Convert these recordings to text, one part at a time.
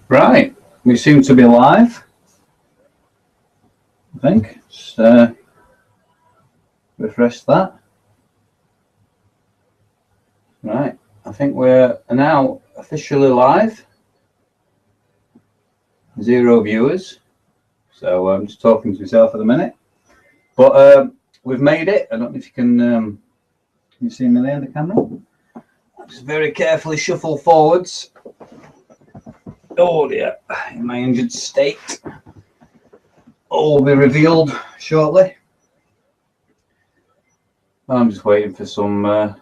Right, we seem to be live, I think. Just refresh that. Right, I think we're now officially live. 0 viewers, so I'm just talking to myself at the minute. But we've made it. I don't know if you can you see me there in the camera? Just very carefully shuffle forwards. Oh dear, in my injured state. All will be revealed shortly. I'm just waiting for some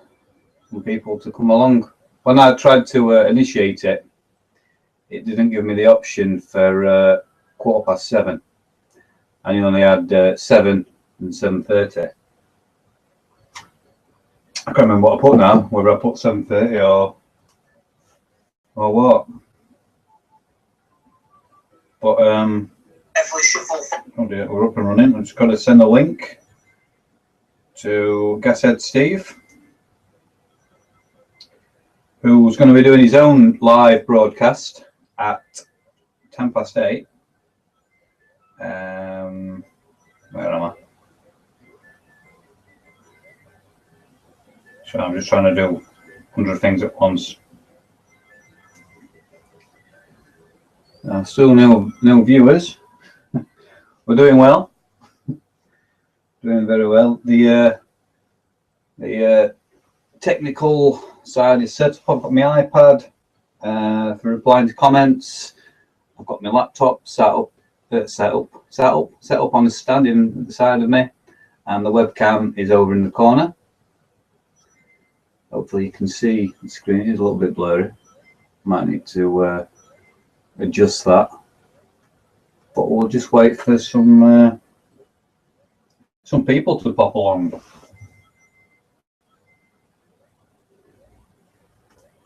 people to come along. When I tried to initiate it, it didn't give me the option for 7:15. And you only had 7 and 7:30. I can't remember what I put now, whether I put 7:30 or what. But oh dear, we're up and running. I'm just going to send a link to Gashead Steve, who's going to be doing his own live broadcast at 8:10. Where am I? So I'm just trying to do 100 things at once. Still no viewers. We're doing well. Doing very well. The technical side is set up. I've got my iPad for replying to comments. I've got my laptop set up on a stand in the side of me, and the webcam is over in the corner. Hopefully you can see the screen. It's a little bit blurry. Might need to adjust that, but we'll just wait for some people to pop along.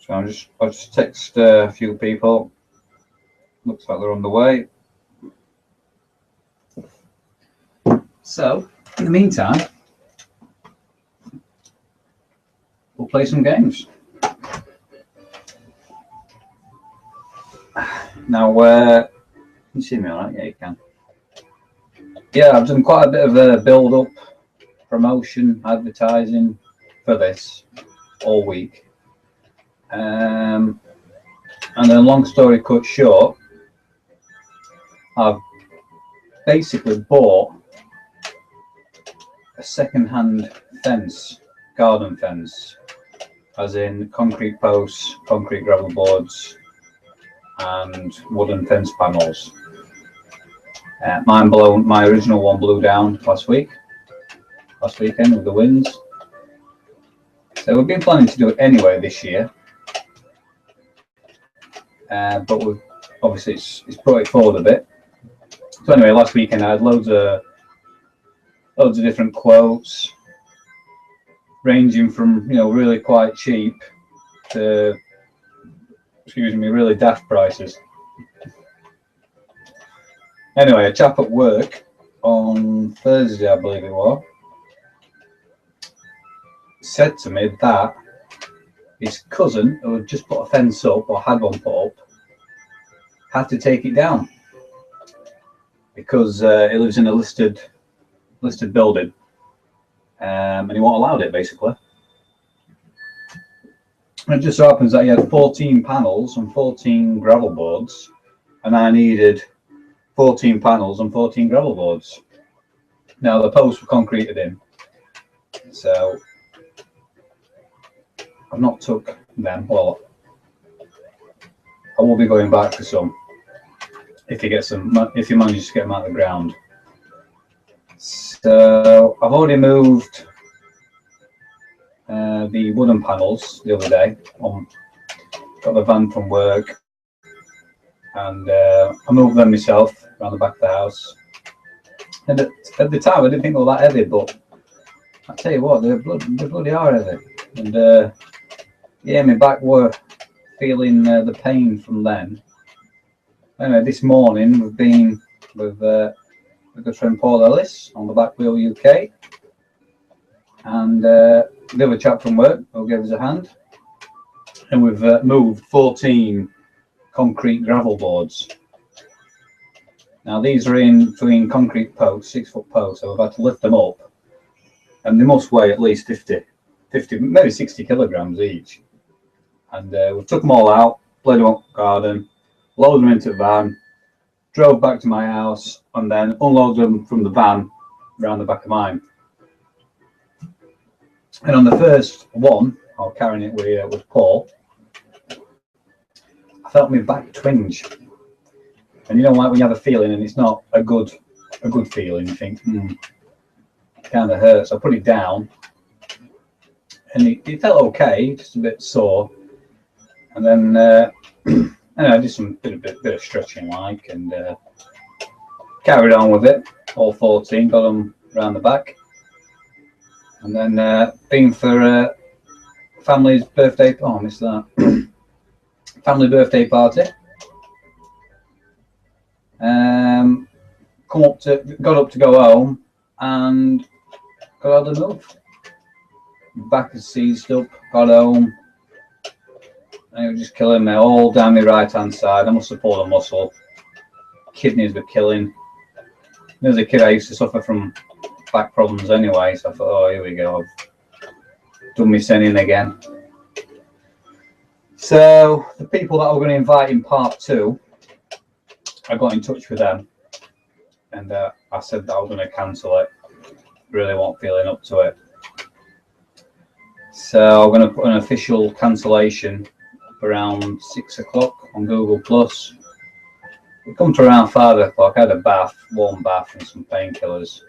So I'll just text a few people. Looks like they're on the way. So in the meantime, we'll play some games. Now, can you see me all right? Yeah, you can. Yeah, I've done quite a bit of a build-up, promotion, advertising for this all week. And then, long story cut short, I've basically bought a second-hand fence, garden fence, as in concrete posts, concrete gravel boards, and wooden fence panels. My original one blew down last weekend with the winds. So we've been planning to do it anyway this year, but we've obviously it's brought it forward a bit. So anyway, last weekend I had loads of different quotes, ranging from really quite cheap to really daft prices. Anyway, a chap at work on Thursday, I believe it was, said to me that his cousin, who had just put a fence up or had one put up, had to take it down because he lives in a listed building, and he won't allow it basically. And it just so happens that he had 14 panels and 14 gravel boards, and I needed 14 panels and 14 gravel boards. Now the posts were concreted in, so I've not took them. Well, I will be going back for some if he manages to get them out of the ground. So I've already moved the wooden panels the other day. Got the van from work, and I moved them myself around the back of the house. And at the time I didn't think they were that heavy, but I tell you what, they bloody are heavy. And yeah, my back were feeling the pain from them. Anyway, this morning we've been with a good friend Paul Ellis on the Back Wheel UK, and the other chap from work who gave us a hand, and we've moved 14 concrete gravel boards. Now these are in between concrete posts, 6-foot posts, so I've had to lift them up, and they must weigh at least 50, maybe 60 kilograms each. And we took them all out, played them up the garden, loaded them into the van, drove back to my house, and then unloaded them from the van around the back of mine. And on the first one, I was carrying it with Paul, I felt my back twinge. And you know, like when you have a feeling and it's not a good feeling, you think, it kind of hurts. I put it down, and it felt okay, just a bit sore. And then I did some bit of stretching, like, and carried on with it. All 14, got them around the back, and then been for family's birthday. Oh, I missed that. Family birthday party. Got up to go home, and got out of the move. Back is seized up. Got home, and it was just killing me all down my right hand side. I must have pulled a muscle. Kidneys were killing. As a kid, I used to suffer from back problems anyway, so I thought, oh, here we go, I've done my sinning again. So the people that I was going to invite in part 2, I got in touch with them, and I said that I was going to cancel it. Really wasn't feeling up to it. So I'm going to put an official cancellation around 6 o'clock on Google Plus. We come to around 5 o'clock. I had a bath, warm bath, and some painkillers,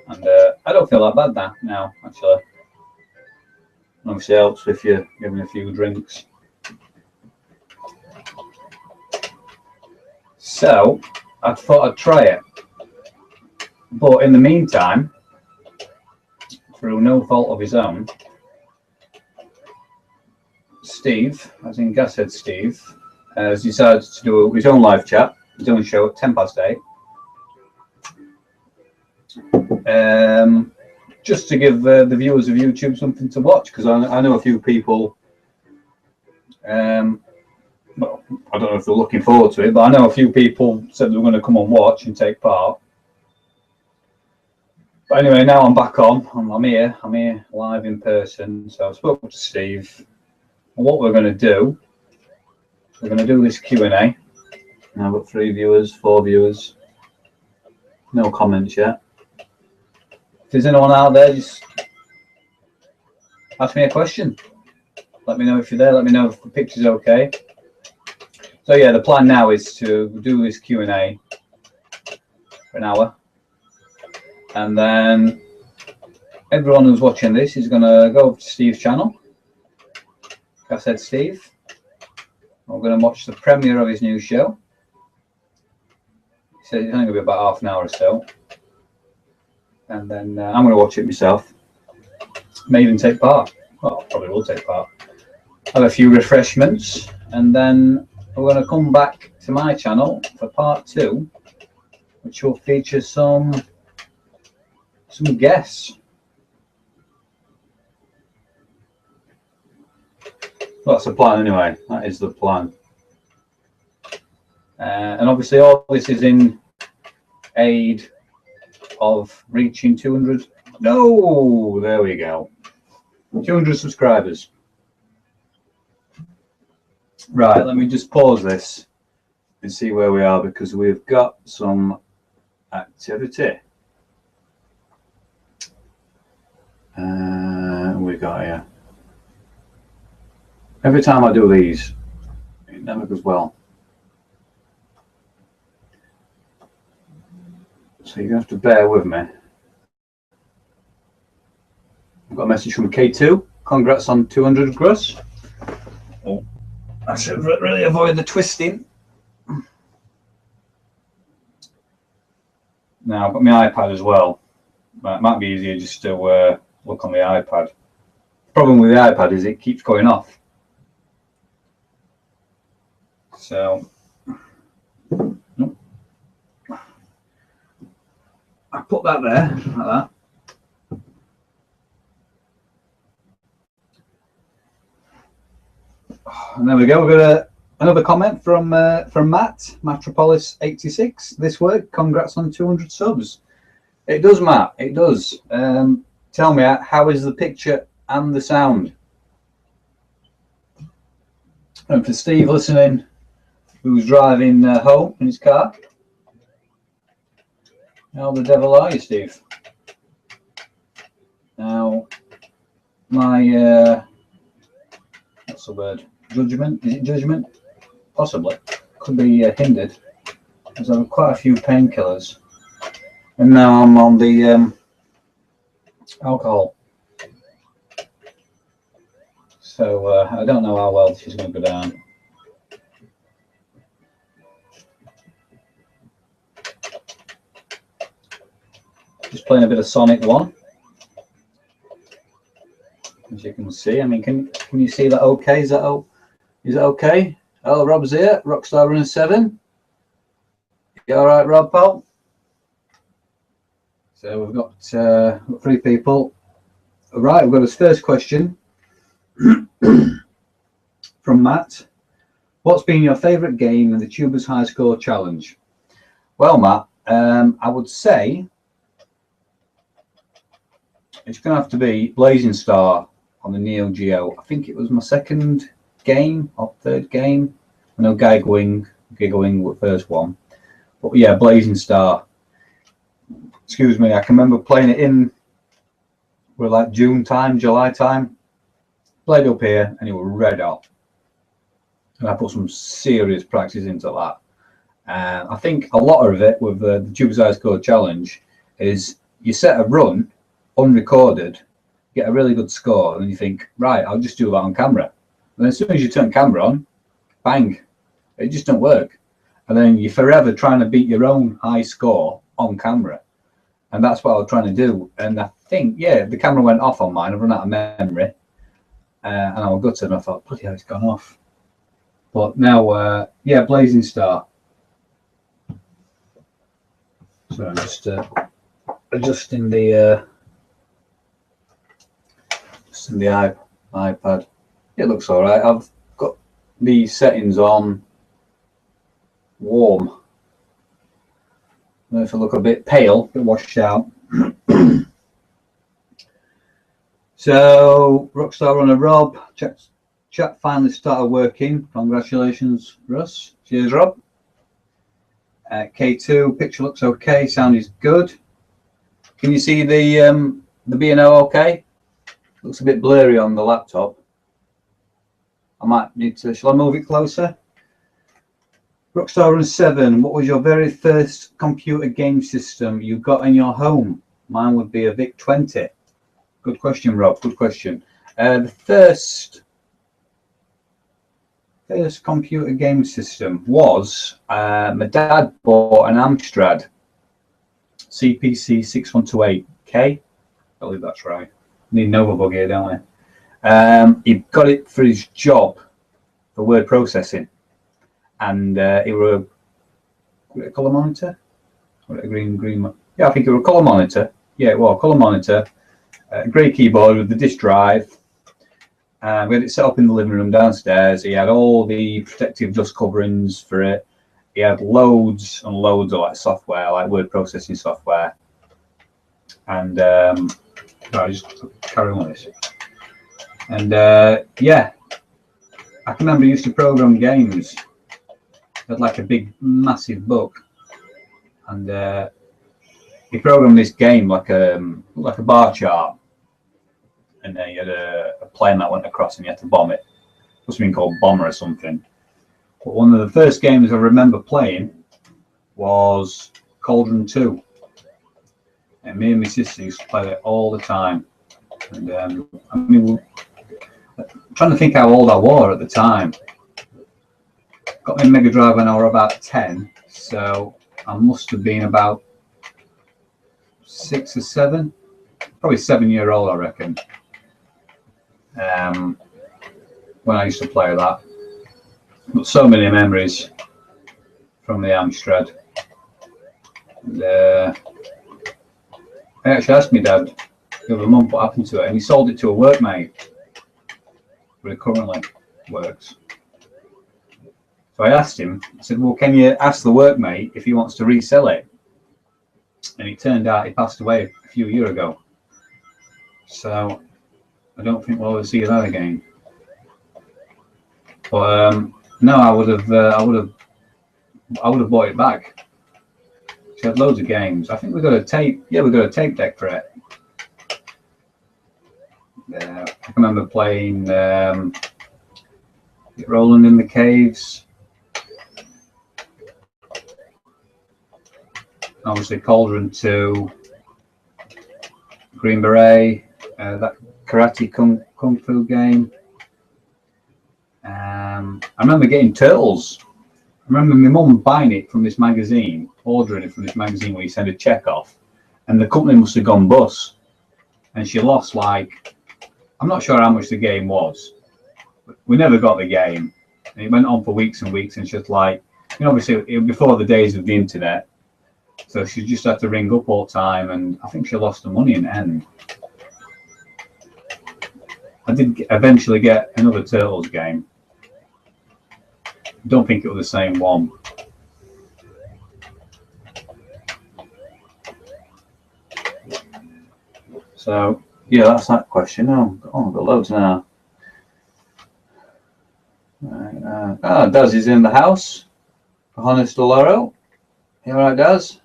and I don't feel that bad now actually. Obviously helps if you're giving a few drinks. So I thought I'd try it, but in the meantime, through no fault of his own, Steve, as in Gashead Steve, has decided to do his own live chat, his own show at 8:10. Just to give the viewers of YouTube something to watch, because I know a few people, well, I don't know if they're looking forward to it, but I know a few people said they were going to come and watch and take part. But anyway, now I'm back on. I'm here live in person. So I spoke to Steve, and what we're going to do, we're going to do this Q&A. Now I've got 3 viewers, 4 viewers, no comments yet. If there's anyone out there, just ask me a question. Let me know if you're there. Let me know if the picture's okay. So yeah, the plan now is to do this Q&A for an hour, and then everyone who's watching this is going to go over to Steve's channel. Like I said, Steve, we're going to watch the premiere of his new show. He said it's only going to be about half an hour or so, and then I'm going to watch it myself. May even take part. Well, probably will take part. Have a few refreshments, and then we're going to come back to my channel for part 2, which will feature some guests. Well, that's the plan anyway. That is the plan. And obviously all this is in aid of reaching 200. No, there we go. 200 subscribers. Right, let me just pause this and see where we are, because we've got some activity. We got here. Every time I do these, it never goes well. So you have to bear with me. I've got a message from K2. Congrats on 200, Gruss. Oh, I should really avoid the twisting. Now I've got my iPad as well. It might be easier just to look on the iPad. The problem with the iPad is it keeps going off. So I put that there, like that. And there we go. We're going to Another comment from Matt, Matropolis86. This work, congrats on 200 subs. It does, Matt, it does. Tell me, how is the picture and the sound? And for Steve listening, who's driving home in his car, how the devil are you, Steve? Now, my, what's the word? Judgment? Is it judgment? Possibly. Could be hindered. Because I've quite a few painkillers. And now I'm on the alcohol. So I don't know how well this is going to go down. Just playing a bit of Sonic 1. As you can see, I mean, can you see that okay? Is that okay? Oh, Rob's here, Rockstar Runner 7. You alright, Rob, pal? So we've got 3 people. Right, we've got his first question from Matt. What's been your favourite game in the Tubers High Score Challenge? Well, Matt, I would say it's going to have to be Blazing Star on the Neo Geo. I think it was my second game or third game. I know Giga Wing was the first one. But yeah, Blazing Star. Excuse me, I can remember playing it in like June time, July time. Played up here and it was red hot. And I put some serious practice into that. I think a lot of it with the Tubers High Score Challenge is you set a run unrecorded, get a really good score, and then you think, right, I'll just do that on camera. And then as soon as you turn camera on, bang, it just don't work. And then you're forever trying to beat your own high score on camera. And that's what I was trying to do. And I think, yeah, the camera went off on mine. I've run out of memory. And I was gutted and I thought, bloody hell, it's gone off. But now, yeah, Blazing Star. So I'm just adjusting the iPad. It looks all right. I've got the settings on warm. If I look a bit pale, a bit washed out. So, Rockstar Runner Rob, chat finally started working. Congratulations, Russ. Cheers, Rob. K2, picture looks okay. Sound is good. Can you see the B&O okay? Looks a bit blurry on the laptop. I might need to, shall I move it closer? Rockstar Runner 7, what was your very first computer game system you got in your home? Mine would be a VIC-20. Good question, Rob, good question. The first computer game system was, my dad bought an Amstrad CPC 6128K. I believe that's right. Need Nova Bug here, don't we? He got it for his job for word processing. And it were a colour monitor? Or a green? Yeah, I think it was a colour monitor. Yeah, it was a colour monitor. Grey keyboard with the disk drive. We had it set up in the living room downstairs. He had all the protective dust coverings for it. He had loads and loads of like software, like word processing software. And I just carry on with this. And yeah, I can remember he used to program games. He had like a big, massive book, and he programmed this game like a bar chart. And then he had a plane that went across, and he had to bomb it. Must have been called Bomber or something. But one of the first games I remember playing was Cauldron 2. And me and my sister used to play it all the time. And I mean, I'm trying to think how old I was at the time. Got my Mega Drive when I was about 10, so I must have been about 6 or 7, probably 7-year-old, I reckon. When I used to play that. But so many memories from the Amstrad. And, I actually asked my dad the other month what happened to it, and he sold it to a workmate, where it currently works. So I asked him, I said, well, can you ask the workmate if he wants to resell it? And it turned out he passed away a few years ago. So I don't think we'll ever see that again. But no, I would have bought it back. She had loads of games. I think we got a tape. Yeah, we got a tape deck for it. I can remember playing Roland in the Caves. Obviously, Cauldron 2, Green Beret, that Karate Kung Fu game. I remember getting Turtles. I remember my mum buying it from this magazine, ordering it from this magazine where you send a check off, and the company must have gone bust, and she lost like, I'm not sure how much the game was. We never got the game, and it went on for weeks and weeks, and she was like, you know, obviously it was before the days of the internet, so she just had to ring up all the time, and I think she lost the money in the end. I did eventually get another Turtles game. Don't think it was the same one. So yeah, that's that question. Oh, I've got loads now. Daz is in the house. Honest Doloro. You all right, Daz?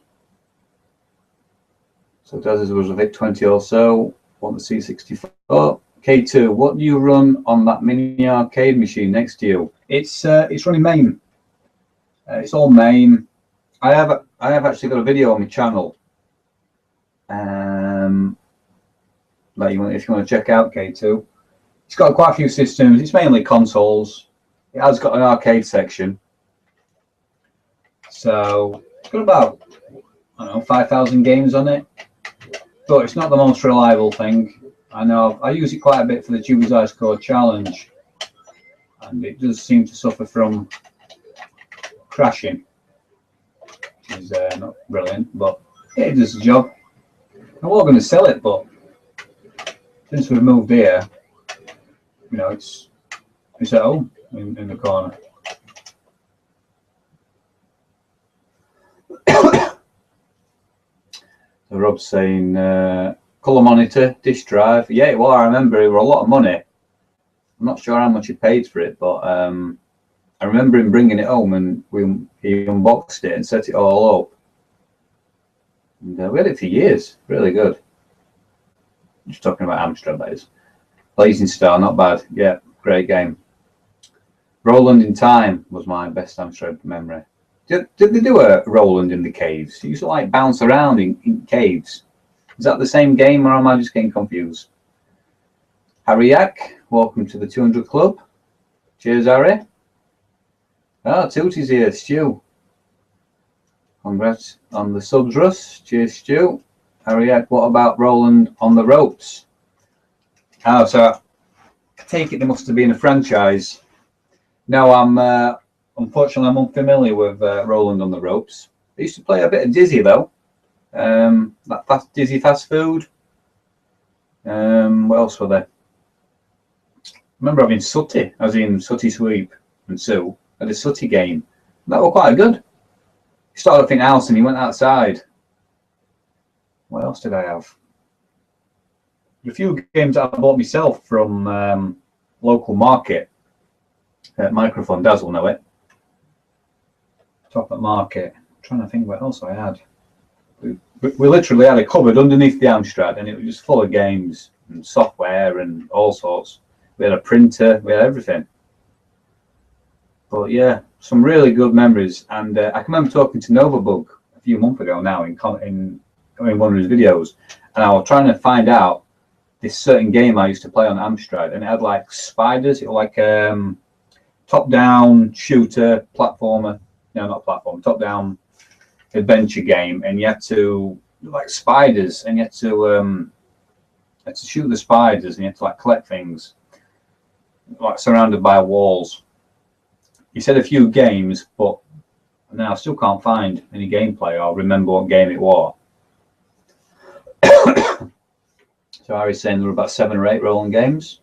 So Daz was a VIC-20 or so. Want the C64. K2, what do you run on that mini arcade machine next to you? It's running MAME. It's all MAME. I have actually got a video on my channel. Like if you want to check out K2, it's got quite a few systems. It's mainly consoles. It has got an arcade section. So it's got about, I don't know, 5,000 games on it. But it's not the most reliable thing. I know I use it quite a bit for the Tubi's Ice Core Challenge, and it does seem to suffer from crashing, which is not brilliant, but it does the job. I was going to sell it, but since we've moved here, you know, it's at home in the corner. So Rob's saying colour monitor, disk drive. Yeah, well, I remember it were a lot of money. I'm not sure how much he paid for it, but I remember him bringing it home, and he unboxed it and set it all up. And we had it for years. Really good. Just talking about Amstrad, that is. Blazing Star, not bad. Yeah, great game. Roland in Time was my best Amstrad memory. Did they do a Roland in the Caves? You used to like bounce around in caves. Is that the same game, or am I just getting confused? Harry Yak, welcome to the 200 Club. Cheers, Harry. Ah, Tootie's here. Stu. Congrats on the subs, Russ. Cheers, Stu. Harry Yak, what about Roland on the Ropes? Oh, so I take it there must have been a franchise. No, unfortunately, I'm unfamiliar with Roland on the Ropes. I used to play a bit of Dizzy, though. That Dizzy Fast Food. What else were there? I remember having Sooty, as in Sooty Sweep and Sue. I had a Sooty game. That was quite good. He started off in house and he went outside. What else did I have? A few games that I bought myself from local market. Microphone, Daz will know it. Top at Market. I'm trying to think what else I had. We literally had a cupboard underneath the Amstrad, and it was just full of games and software and all sorts. We had a printer, we had everything. But yeah, some really good memories. And I can remember talking to Novabug a few months ago now in one of his videos, and I was trying to find out this certain game I used to play on Amstrad, and it had like spiders. It was like top-down shooter platformer. No, not platform. Top-down adventure game, and you had to like spiders, and you had to shoot the spiders, and you had to like collect things, like surrounded by walls. He said a few games, but now I still can't find any gameplay or remember what game it was. So I was saying there were about 7 or 8 rolling games.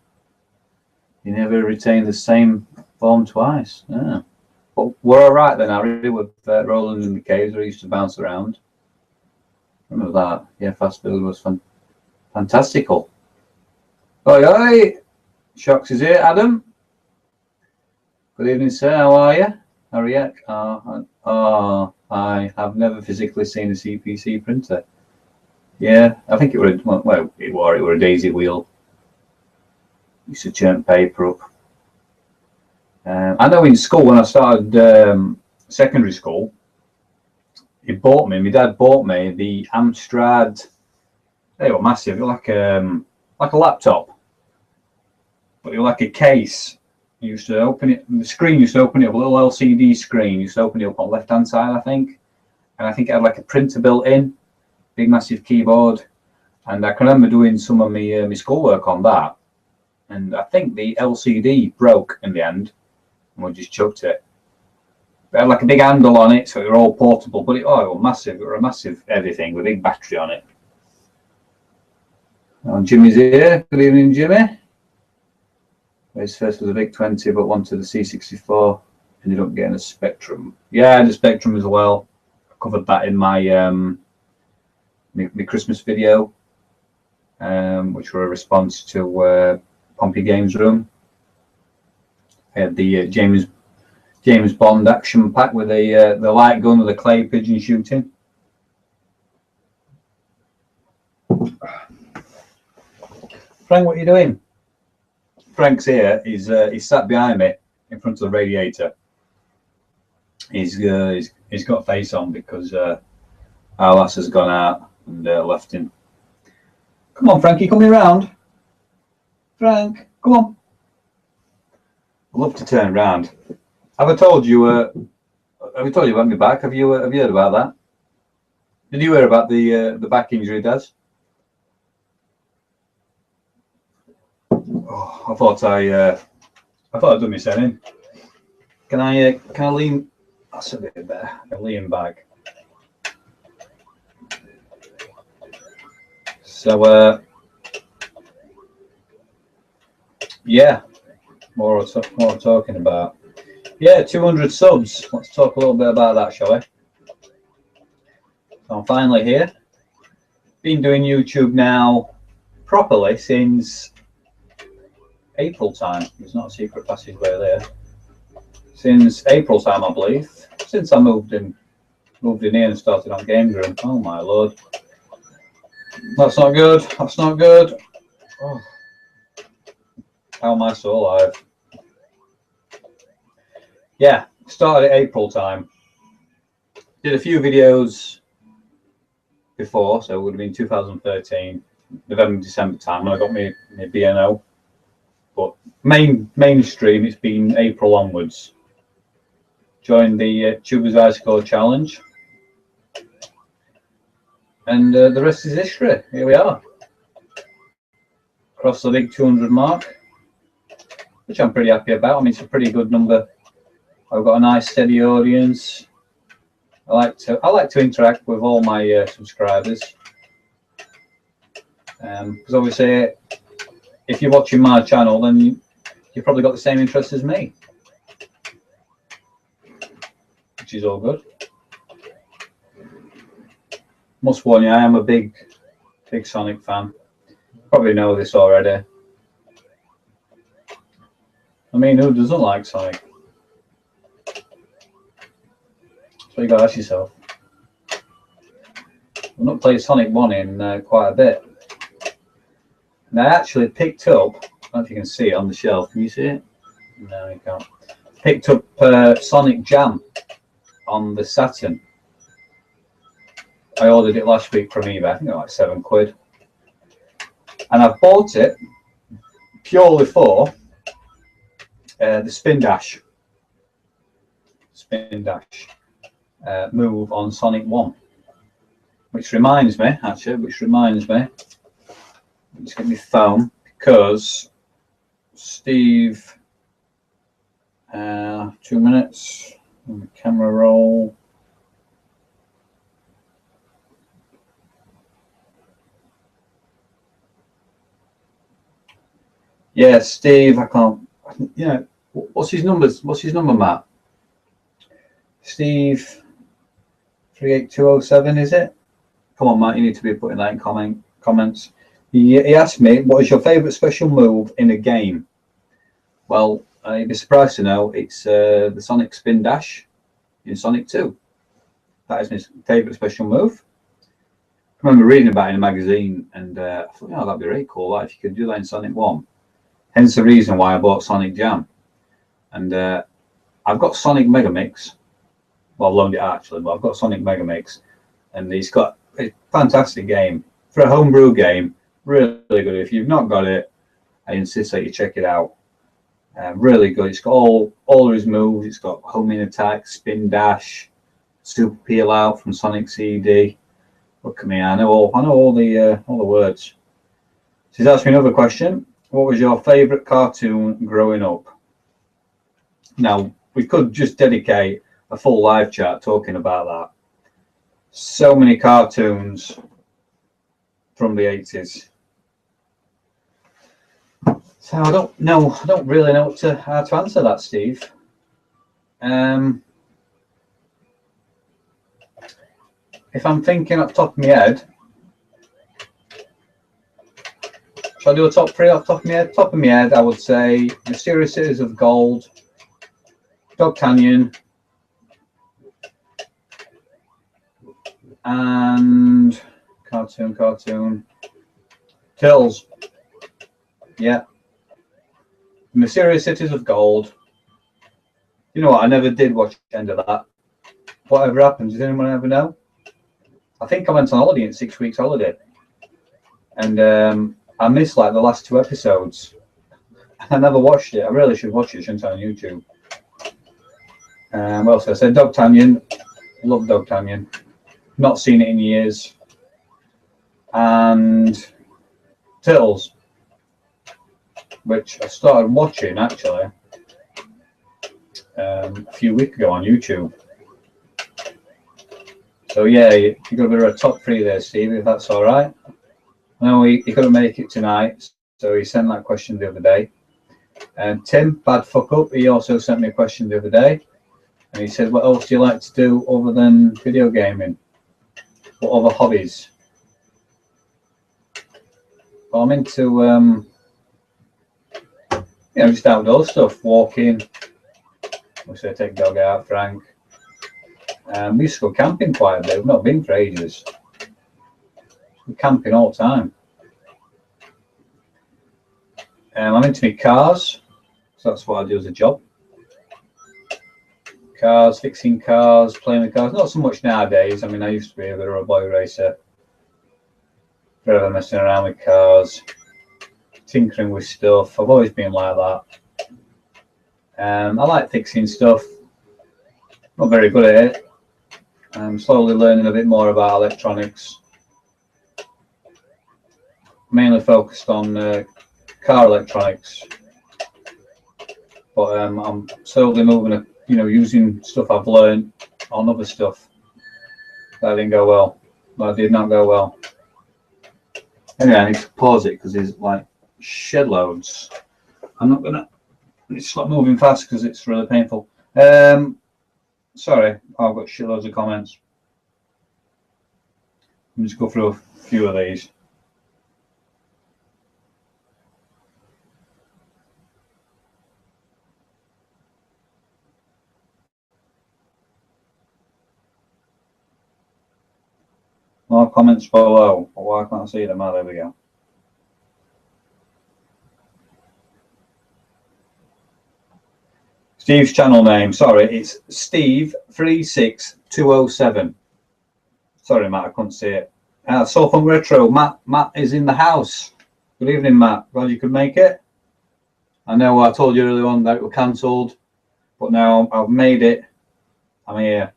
You never retain the same form twice. Yeah. But we're all right then, Harry, with Roland in the caves where he used to bounce around. Remember that? Yeah, Fast Build was fantastical. Oi, oi! Shocks is here, Adam. Good evening, sir. How are you? Harriet? I have never physically seen a CPC printer. Yeah, I think it was, well, it were a daisy wheel. Used to churn paper up. I know in school, when I started secondary school, my dad bought me the Amstrad. They were massive. They were like a laptop, but they were like a case. You used to open it. The screen used to open it up. A little LCD screen. You used to open it up on the left-hand side, I think. And I think it had like a printer built in, big massive keyboard. And I can remember doing some of my schoolwork on that. And I think the LCD broke in the end, and we just chucked it. It had like a big handle on it, so they were all portable. But it was massive. It was a massive everything with a big battery on it. And Jimmy's here. Good evening, Jimmy. His first was a VIC 20, but wanted the C64. Ended up getting a Spectrum. Yeah, the Spectrum as well. I covered that in my my Christmas video, which were a response to Pompey Games Room. I had the James Bond action pack with the light gun with the clay pigeon shooting. Frank, what are you doing? Frank's here. He's sat behind me in front of the radiator. He's got face on because our lass has gone out and left him. Come on, Frankie, coming round. Frank, come on. I'd love to turn round. Have I told you? Have I told you about my back? Have you heard about that? Did you hear about the back injury, Daz? Oh, I thought I'd done my setting. Can I lean? That's a bit better. I can lean back. So yeah, more talking about. Yeah, 200 subs. Let's talk a little bit about that, shall we? So I'm finally here. Been doing YouTube now properly since April time. There's not a secret passageway there. Since April time, I believe. Since I moved in here and started on Games Room. Oh my lord. That's not good. That's not good. Oh. How am I so alive? Yeah, started at April time. Did a few videos before, so it would have been 2013, November, December time when I got my BNO. But mainstream, it's been April onwards. Joined the Tubers High Score Challenge. And the rest is history. Here we are. Across the big 200 mark, which I'm pretty happy about. I mean, it's a pretty good number. I've got a nice steady audience. I like to interact with all my subscribers. Because obviously, if you're watching my channel, then you've probably got the same interests as me, which is all good. Must warn you, I am a big Sonic fan. Probably know this already. I mean, who doesn't like Sonic? So you got to ask yourself. I've not played Sonic 1 in quite a bit. And I actually picked up, I don't know if you can see it on the shelf. Can you see it? No, you can't. Picked up Sonic Jam on the Saturn. I ordered it last week from eBay. I think it was like £7. And I've bought it purely for the Spin Dash move on Sonic 1. Which reminds me, let's get my phone, because Steve, 2 minutes, camera roll. Yeah, Steve, I can't, you know, what's his number, Matt? Steve 38207, is it? Come on, Matt, you need to be putting that in comments. He asked me, what is your favourite special move in a game? Well, you'd be surprised to know it's the Sonic Spin Dash in Sonic 2. That is my favourite special move. I remember reading about it in a magazine, and I thought, oh, that'd be really cool if you could do that in Sonic 1. Hence the reason why I bought Sonic Jam. And I've got Sonic Megamix. Well, I've loaned it actually, but I've got Sonic Megamix, and he's got a fantastic game for a homebrew game. Really good. If you've not got it, I insist that you check it out. Really good. It's got all of his moves. It's got homing attack, spin dash, super peel out from Sonic CD. Look at me, I know all the words. So he's asked me another question. What was your favourite cartoon growing up? Now, we could just dedicate a full live chat talking about that. So many cartoons from the 80s. So I don't really know how to answer that, Steve. If I'm thinking off the top of my head, shall I do a top three off the top of my head? Top of my head, I would say Mysterious Cities of Gold, Dog Canyon, and cartoon, Turtles. Yeah. Mysterious Cities of Gold. You know what? I never did watch the end of that. Whatever happened, does anyone ever know? I think I went on holiday in 6 weeks holiday, and I missed like the last 2 episodes. I never watched it. I really should watch it, shouldn't I, on YouTube? What else? I said Dog Canyon. Love Dog Canyon. Not seen it in years. And Turtles, which I started watching actually a few weeks ago on YouTube. So yeah, you got a bit of a top 3 there, Steve, if that's all right. No, he couldn't make it tonight, so he sent that question the other day. And Tim, bad fuck up, he also sent me a question the other day, and he said, what else do you like to do other than video gaming? What other hobbies? Well, I'm into just outdoor stuff, walking. Obviously I take dog out, Frank. We used to go camping quite a bit. We've not been for ages. We're camping all the time. I'm into my cars, so that's what I do as a job. Cars, fixing cars, playing with cars. Not so much nowadays. I mean, I used to be a bit of a boy racer. Forever messing around with cars, tinkering with stuff. I've always been like that. I like fixing stuff. Not very good at it. I'm slowly learning a bit more about electronics. Mainly focused on car electronics, but I'm slowly moving, using stuff I've learned on other stuff. That didn't go well. That did not go well. Anyway, I need to pause it because there's like shed loads. I'm not gonna. It's like moving fast because it's really painful. Sorry, I've got shitloads of comments. Let me just go through a few of these. More comments below. Oh, why can't I see them? Oh, there we go. Steve's channel name, sorry, it's Steve36207. Sorry, Matt, I couldn't see it. Soul Funk Retro, Matt is in the house. Good evening, Matt. Glad you could make it. I know I told you earlier on that it was cancelled, but now I've made it. I'm here.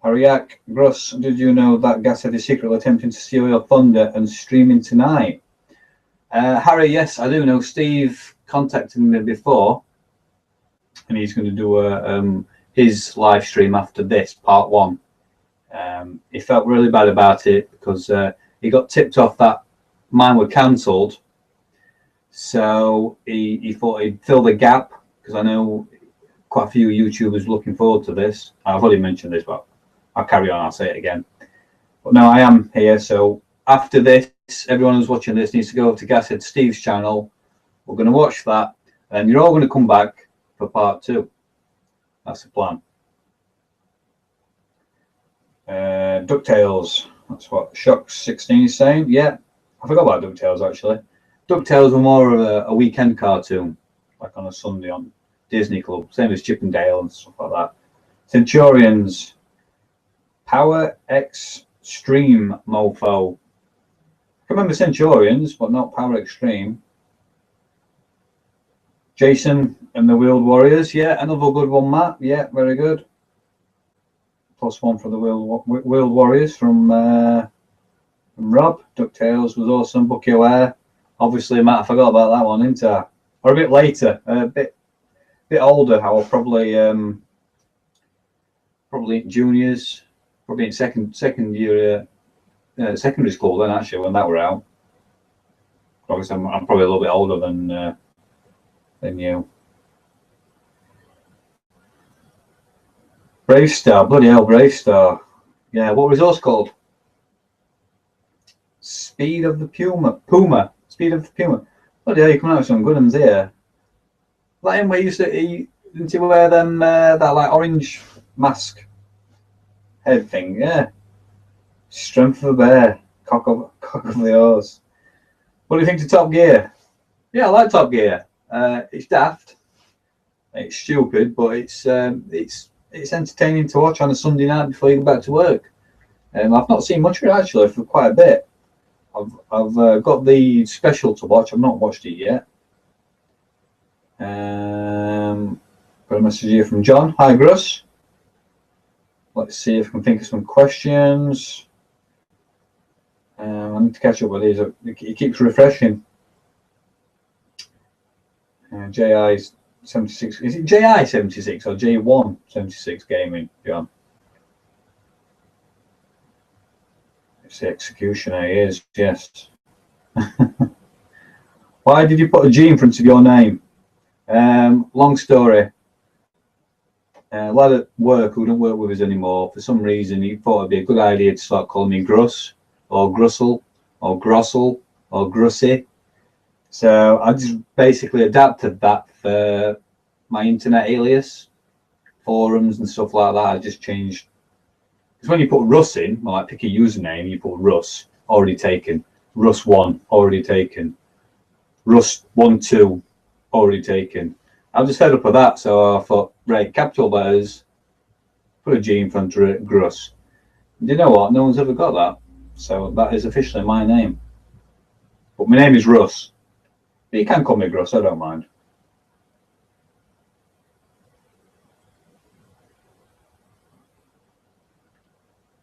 Hariak, Gruss, did you know that Gashead is secretly attempting to steal your thunder and streaming tonight? Harry, yes, I do know. Steve contacted me before, and he's going to do his live stream after this, part 1. He felt really bad about it because he got tipped off that mine were cancelled. So he thought he'd fill the gap, because I know quite a few YouTubers looking forward to this. I've already mentioned this, but I'll carry on. I'll say it again. But no, I am here. So after this, everyone who's watching this needs to go to Gashead Steve's channel. We're going to watch that, and you're all going to come back for part 2. That's the plan. DuckTales. That's what Shock16 is saying. Yeah, I forgot about DuckTales actually. DuckTales were more of a weekend cartoon, like on a Sunday on Disney Club. Same as Chip and Dale and stuff like that. Centurions. Power Extreme Mofo. I can remember Centurions, but not Power Extreme. Jason and the Wheeled Warriors. Yeah, another good one, Matt. Yeah, very good. +1 for the Wheeled Warriors from Rob. DuckTales was awesome. Bucky O'Hare. Obviously, Matt, I forgot about that one, didn't I? Or a bit later, a bit older. I was probably juniors, probably in second year secondary school then, actually, when that were out. Obviously, I'm probably a little bit older than you. Brave Star, bloody hell, Brave Star. Yeah, what was yours called? Speed of the Puma. Speed of the Puma. Bloody hell, you come out with some good ones here. Like him where didn't he wear them that like orange mask head thing? Yeah. Strength of a bear, cock of the horse. What do you think to Top Gear? Yeah, I like Top Gear. It's daft. It's stupid, but it's entertaining to watch on a Sunday night before you go back to work. I've not seen much of it actually for quite a bit. I've got the special to watch. I've not watched it yet. Got a message here from John. Hi, Gruss. Let's see if I can think of some questions. I need to catch up with these. It keeps refreshing. JI 76. Is it JI 76 or J1 76 gaming, John? It's the Executioner. He is, yes. Why did you put a G in front of your name? Long story. A lot of work who don't work with us anymore, for some reason he thought it'd be a good idea to start calling me Gruss or Grussel or Grossel or Grussy. So I just basically adapted that for my internet alias, forums and stuff like that. I just changed, because when you put Russ in, or like pick a username, you put Russ, already taken. Russ1, already taken. Russ12, already taken. I was just fed up with that, so I thought, right, capital letters, put a G in front of it, Gruss. And you know what? No one's ever got that. So that is officially my name. But my name is Russ. But you can call me Gruss, I don't mind.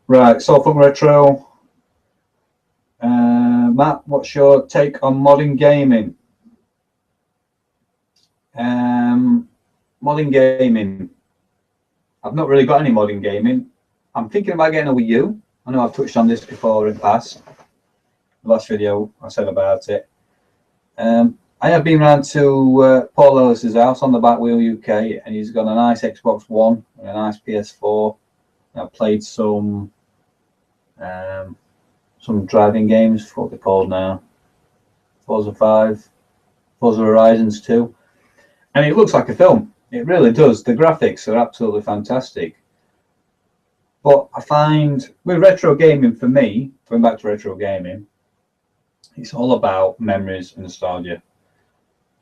Right, Soulfunk Retro. Matt, what's your take on modern gaming? Modern gaming. I've not really got any modern gaming. I'm thinking about getting a Wii U. I know I've touched on this before in the past. The last video I said about it. I have been around to Paul Ellis's house on the Back Wheel UK, and he's got a nice Xbox One and a nice PS4. I've played some driving games, what they're called now. Forza 5, Forza Horizons 2. And it looks like a film. It really does. The graphics are absolutely fantastic. But I find with retro gaming, for me, going back to retro gaming, it's all about memories and nostalgia.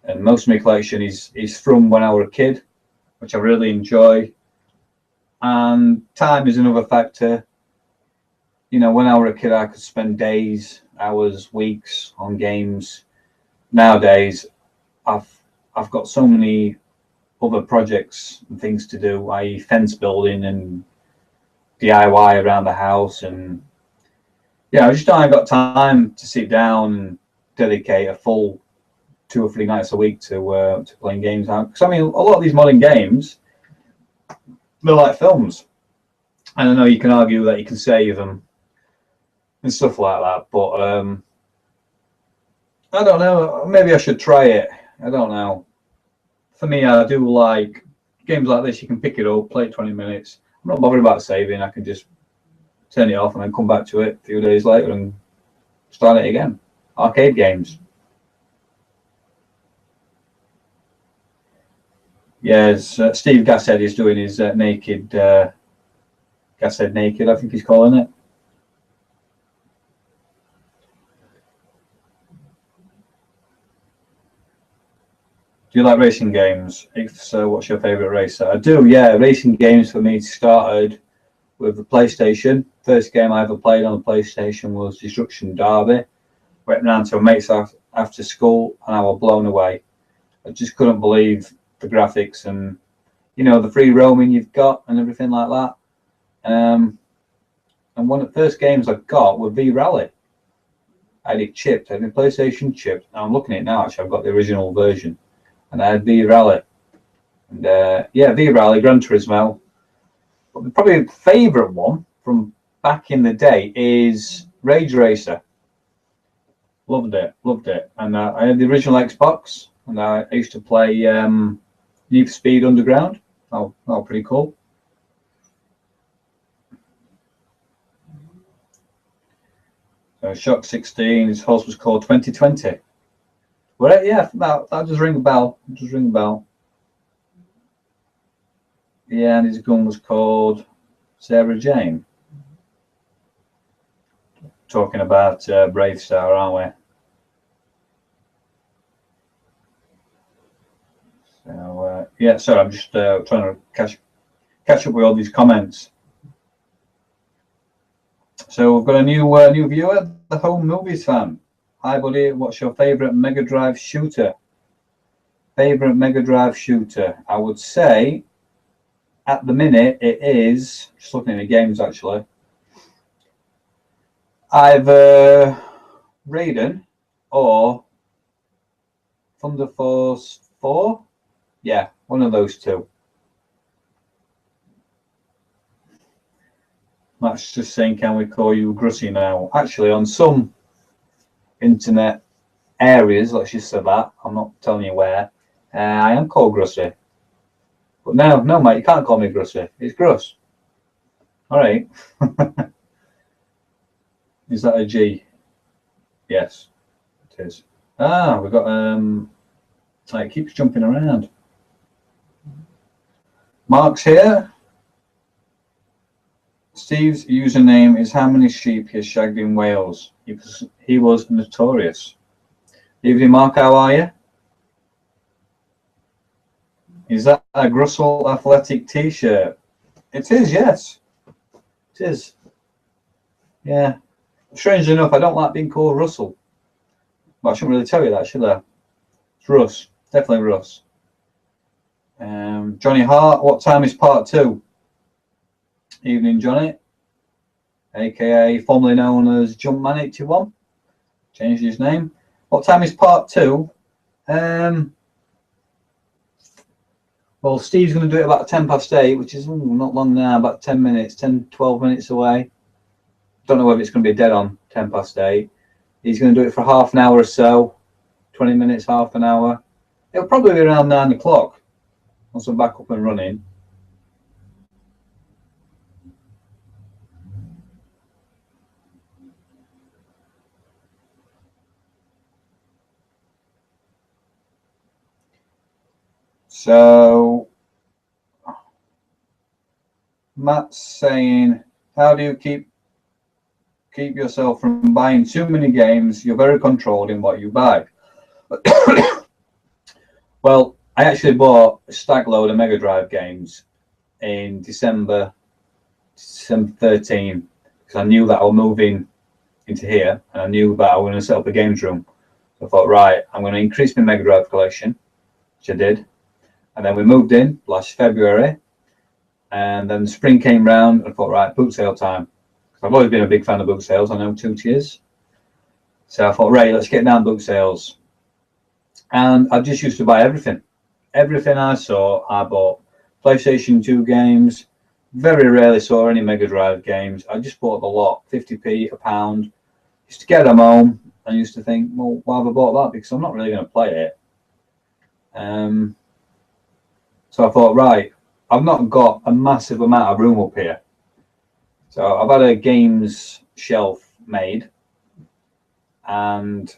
And most of my collection is from when I was a kid, which I really enjoy. And time is another factor. You know, when I was a kid, I could spend days, hours, weeks on games. Nowadays, I've got so many other projects and things to do, i.e. fence building and DIY around the house, and yeah, I just don't have got time to sit down and dedicate a full 2 or 3 nights a week to playing games out. Because I mean, a lot of these modern games, they're like films, and I know you can argue that you can save them and stuff like that, but I don't know. Maybe I should try it. I don't know. For me, I do like games like this, you can pick it up, play it 20 minutes. I'm not bothered about saving. I can just turn it off and then come back to it a few days later and start it again. Arcade games. Yes, Steve Gasshead is doing his naked. Gasshead Naked, I think he's calling it. Do you like racing games? If so, what's your favourite racer? I do, yeah. Racing games for me started with the PlayStation. First game I ever played on the PlayStation was Destruction Derby. Went round to a mate's after school and I was blown away. I just couldn't believe the graphics and, you know, the free roaming you've got and everything like that. And one of the first games I got were V-Rally. I had it chipped, I had a PlayStation chipped. Now I'm looking at it now, actually, I've got the original version. And I had V-Rally. And yeah, V-Rally, Gran Turismo. But probably the favourite one from back in the day is Rage Racer. Loved it. And I had the original Xbox, and I used to play Need for Speed Underground. Oh, pretty cool. So Shock 16, his horse was called 2020. Well, yeah, that just ring a bell. Yeah, and his gun was called Sarah Jane. Talking about Brave Star, aren't we? So yeah, sorry, I'm just trying to catch up with all these comments. So we've got a new viewer, the Home Movies fan. Hi, buddy. What's your favourite Mega Drive shooter? Favorite Mega Drive shooter? I would say, at the minute, it is. Just looking at the games actually. Either Raiden or Thunder Force 4. Yeah, one of those two. Matt's just saying, can we call you Grussy now? Actually, on some internet areas, let's just say that, I'm not telling you where, I am called Grussy. But no, mate, you can't call me Grussy. It's Gruss. All right. Is that a G? Yes, it is. Ah, we've got it keeps jumping around. Mark's here. Steve's username is how many sheep he has shagged in Wales. He was notorious. Evening, Mark, how are you? Is that a Grussel Athletic t-shirt? It is, yes. It is. Yeah. Strangely enough, I don't like being called Russell. But I shouldn't really tell you that, should I? It's Russ. Definitely Russ. Johnny Hart, what time is part 2? Evening, Johnny. AKA formerly known as Jumpman81. Changed his name. What time is part 2? Well, Steve's going to do it about 8:10, which is not long now, about 10 minutes, 10, 12 minutes away. Don't know whether it's going to be dead on 8:10. He's going to do it for half an hour or so, 20 minutes, half an hour. It'll probably be around 9 o'clock once I'm back up and running. So Matt's saying, how do you keep yourself from buying too many games? You're very controlled in what you buy. Well, I actually bought a stack load of Mega Drive games in December 13, because I knew that I was moving into here and I knew that I was going to set up a games room. So I thought, right, I'm going to increase my Mega Drive collection, which I did. And then we moved in last February, and then spring came round and I thought, right, boot sale time. I've always been a big fan of boot sales. I know 2 years. So I thought, right, let's get down boot sales. And I just used to buy everything. Everything I saw, I bought. PlayStation 2 games. Very rarely saw any Mega Drive games. I just bought the lot, 50p, £1. Used to get them home and used to think, well, why have I bought that? Because I'm not really going to play it. So I thought, right, I've not got a massive amount of room up here. So I've had a games shelf made, and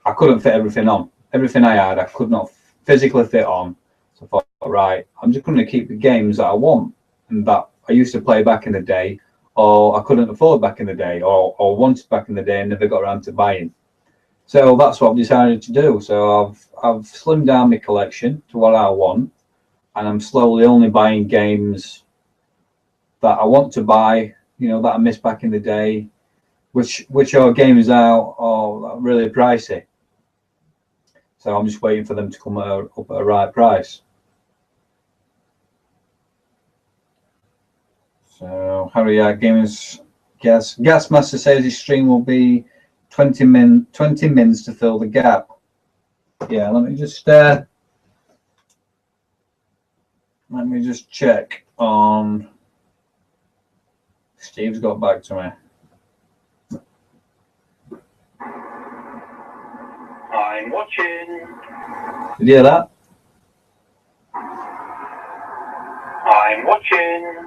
I couldn't fit everything on. Everything I had, I could not physically fit on. So I thought, right, I'm just going to keep the games that I want and that I used to play back in the day, or I couldn't afford back in the day, or wanted back in the day and never got around to buying. So that's what I've decided to do. So I've slimmed down my collection to what I want, and I'm slowly only buying games that I want to buy, you know, that I missed back in the day, which are games out are really pricey. So I'm just waiting for them to come up at a right price. So Harry Gamers Gasmaster says his stream will be 20 mins to fill the gap. Yeah, let me just check on. Steve's got back to me. I'm watching. Did you hear that? I'm watching.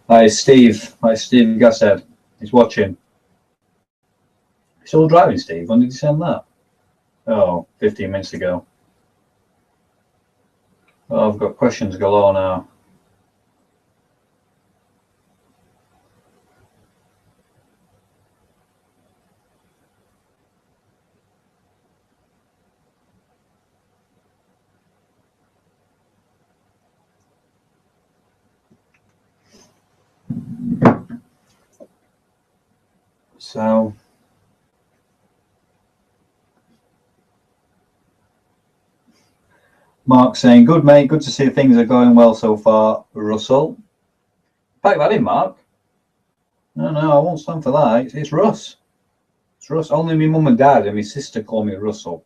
Hi, Steve. Hi, Steve Gasshead. He's watching. He's still driving, Steve. When did you send that? Oh, 15 minutes ago. Oh, I've got questions galore now. So, Mark saying, good mate, good to see things are going well so far, Russell. Pack that in, Mark. No, I won't stand for that. It's Russ. It's Russ. Only my mum and dad and my sister call me Russell.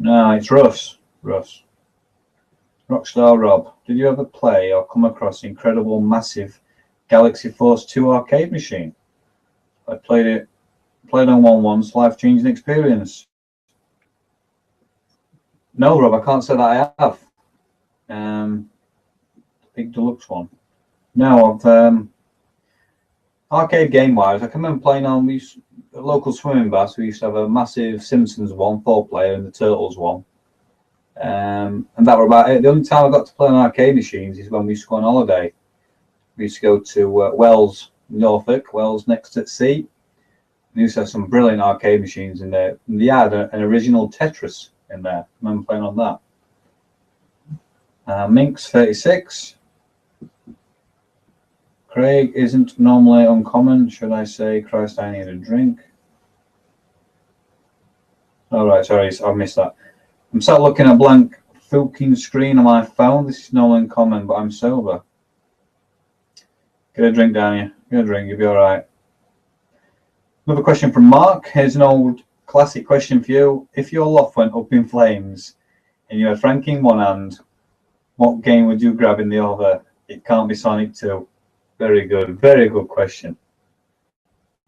No, it's Russ. Russ. Rockstar Rob, did you ever play or come across the incredible, massive Galaxy Force 2 arcade machine? I played on one once, life-changing experience. No, Rob, I can't say that I have. Big deluxe one. No, I've arcade game-wise, I can remember playing on these local swimming baths. We used to have a massive Simpsons one, 4-player, and the Turtles one. And that were about it. The only time I got to play on arcade machines is when we used to go on holiday. We used to go to Wells, Norfolk, Wells next at sea. We used to have some brilliant arcade machines in there. And they had an original Tetris in there. I remember playing on that. Minx 36. Craig isn't normally uncommon. Should I say, Christ, I need a drink? All right, sorry, I missed that. I'm sat looking at a blank fucking screen on my phone. This is no uncommon, but I'm sober. Get a drink down here. Get a drink, you'll be all right. Another question from Mark. Here's an old classic question for you. If your loft went up in flames and you had Frank in one hand, what game would you grab in the other? It can't be Sonic 2. Very good question.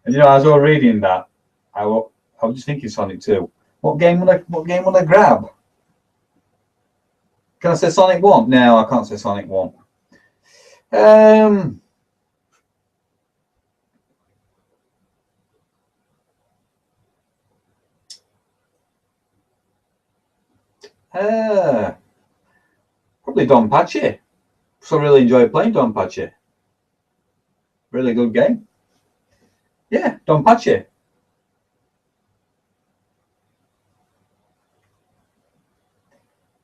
And you know, as I was reading that, I was just thinking Sonic 2. What game would I grab? Can I say Sonic 1? No, I can't say Sonic 1. Probably Don Pachi. So I really enjoy playing Don Pachi. Really good game. Yeah, Don Pachi.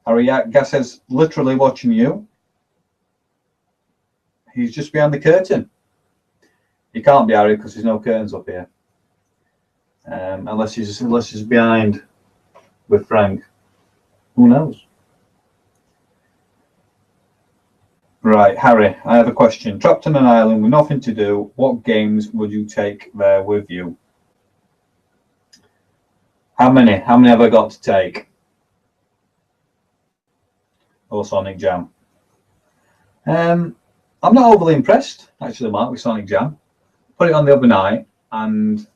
Harry Gas is literally watching you. He's just behind the curtain. He can't be Harry because there's no curtains up here. Unless he's behind with Frank. Who knows? Right, Harry, I have a question. Trapped on an island with nothing to do, what games would you take there with you? How many? How many have I got to take? Or Sonic Jam? I'm not overly impressed, actually, Mark, with Sonic Jam. Put it on the other night, and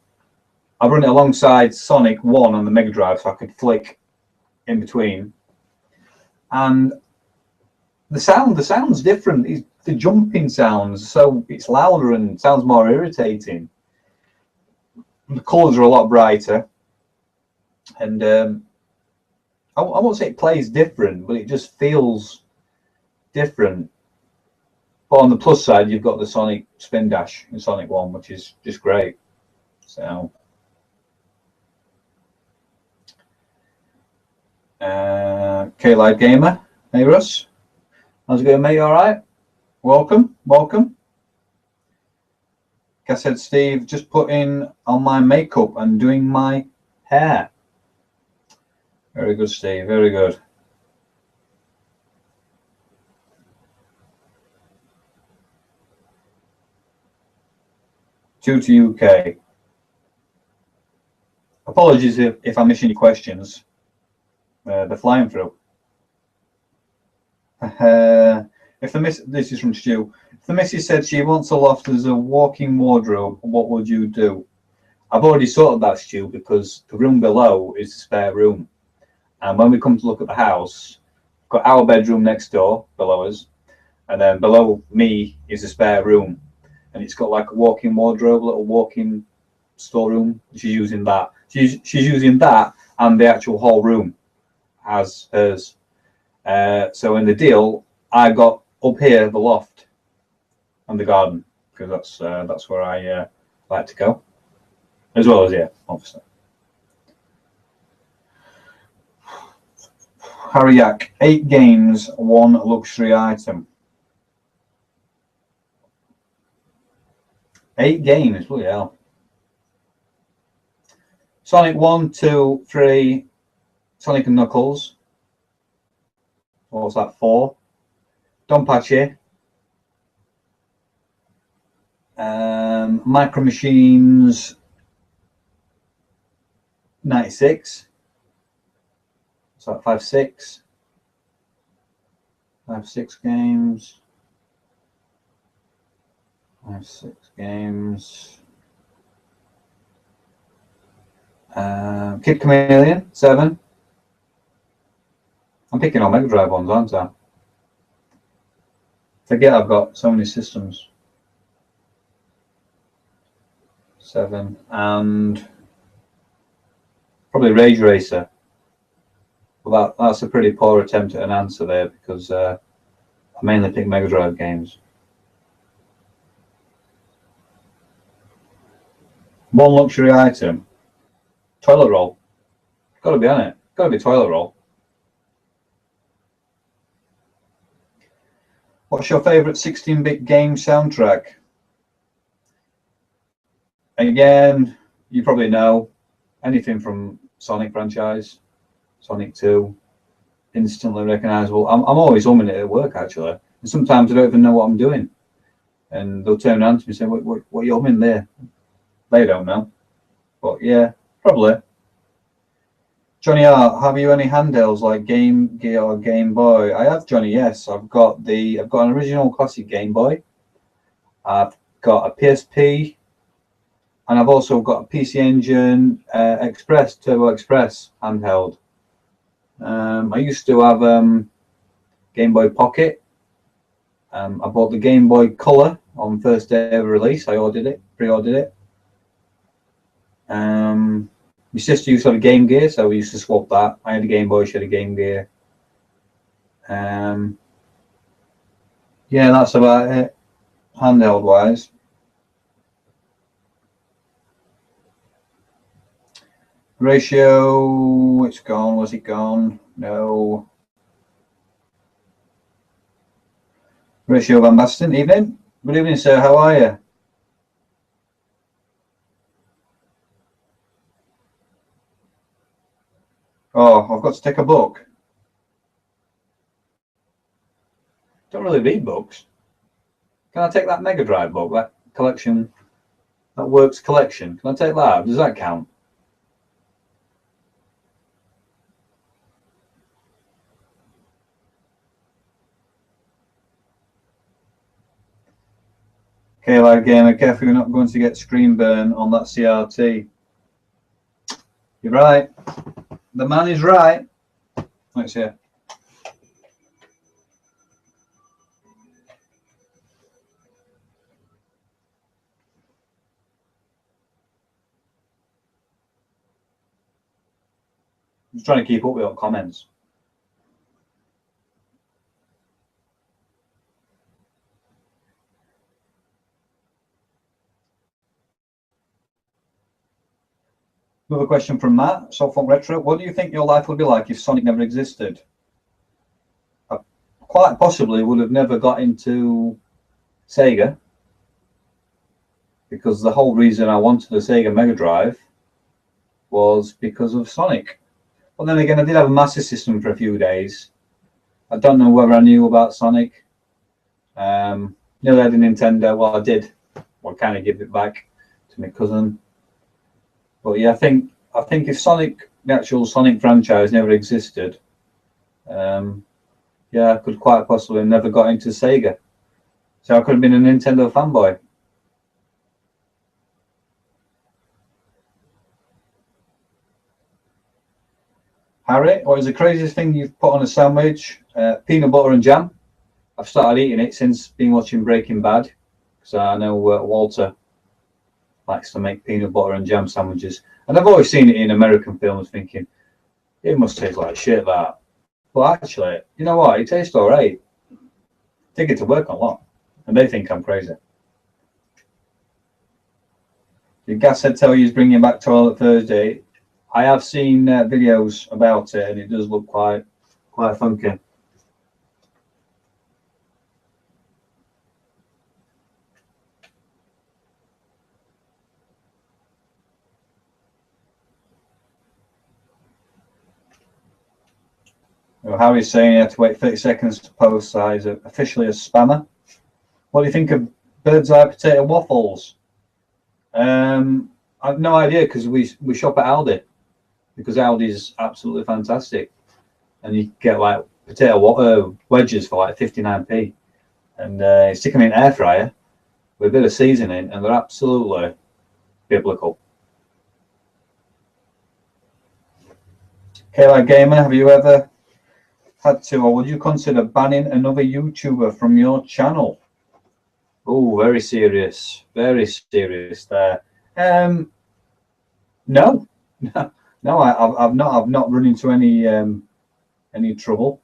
I run it alongside Sonic 1 on the Mega Drive, so I could flick in between. And the sound's different. The jumping sounds, so it's louder and sounds more irritating. The colours are a lot brighter, and I won't say it plays different, but it just feels different. But on the plus side, you've got the Sonic Spin Dash in Sonic 1, which is just great. So, K-Live Gamer, hey Russ, how's it going, mate? All right? Welcome, welcome. Like I said, Steve, just putting on my makeup and doing my hair. Very good, Steve, very good. Due to UK. Apologies if I'm missing your questions. They're flying through. This is from Stu. If the missus said she wants a loft as a walk-in wardrobe, what would you do? I've already sorted that, Stu, because the room below is the spare room. And when we come to look at the house, we've got our bedroom next door below us, and then below me is a spare room. And it's got like a walk-in wardrobe, little walk-in storeroom. She's using that. She's using that and the actual whole room as hers. So in the deal, I got up here the loft and the garden, because that's where I like to go, as well as here, obviously. Harry Yak, 8 games, 1 luxury item. 8 games, bloody hell. Sonic 1, 2, 3, Sonic and Knuckles. What was that, 4? Donpachi. Micro Machines 96. So that 5, 6. 5, 6 games. 5, 6 games. Kid Chameleon 7. I'm picking on Mega Drive ones, aren't I? Forget I've got so many systems. 7, and probably Rage Racer. Well, that's a pretty poor attempt at an answer there, because I mainly pick Mega Drive games. 1 luxury item. Toilet roll. Got to be on it. Got to be toilet roll. What's your favourite 16-bit game soundtrack? Again, you probably know anything from Sonic franchise, Sonic 2, instantly recognisable. I'm always humming it at work, actually. And sometimes I don't even know what I'm doing. And they'll turn around to me and say, what are you humming there? They don't know. But yeah, probably. Johnny R, have you any handhelds like Game Gear or Game Boy? I have, Johnny, yes. I've got an original classic Game Boy. I've got a PSP, and I've also got a PC Engine Express, Turbo Express handheld. I used to have Game Boy Pocket. I bought the Game Boy Color on first day of release. I pre-ordered it. My sister used to have a Game Gear, so we used to swap that. I had a Game Boy, she had a Game Gear. Yeah, that's about it, handheld wise. Ratio, it's gone. Was it gone? No. Ratio Van Basten, evening. Good evening, sir. How are you? Oh, I've got to take a book. Don't really read books. Can I take that Mega Drive book, that collection, that Works collection? Can I take that? Does that count? Okay, Live Gamer, careful you're not going to get screen burn on that CRT. You're right. The man is right. Let's hear. just trying to keep up with your comments. Another question from Matt, Softphone Retro. What do you think your life would be like if Sonic never existed? I quite possibly would have never got into Sega, because the whole reason I wanted a Sega Mega Drive was because of Sonic. But then again, I did have a Master System for a few days. I don't know whether I knew about Sonic. Nearly had a Nintendo. Well, I did. Well, kind of give it back to my cousin. But yeah, I think if Sonic, the actual Sonic franchise, never existed, yeah, I could quite possibly have never got into Sega. So I could have been a Nintendo fanboy. Harry, what is the craziest thing you've put on a sandwich? Peanut butter and jam. I've started eating it since been watching Breaking Bad, because I know Walter likes to make peanut butter and jam sandwiches. And I've always seen it in American films thinking, it must taste like shit, that. But actually, you know what? It tastes all right. Take it to work a lot. And they think I'm crazy. Did Gashead tell you he's bringing back Toilet Thursday? I have seen videos about it, and it does look quite funky. Well, Harry's saying you have to wait 30 seconds to post size officially a spammer. What do you think of bird's eye potato waffles? I've no idea, because we shop at Aldi, because Aldi is absolutely fantastic, and you get like potato wedges for like 59p, and you stick them in an air fryer with a bit of seasoning, and they're absolutely biblical. K-Lite Gamer, have you ever had to, or would you consider banning another YouTuber from your channel? Oh, very serious there. No, no, I've not run into any trouble.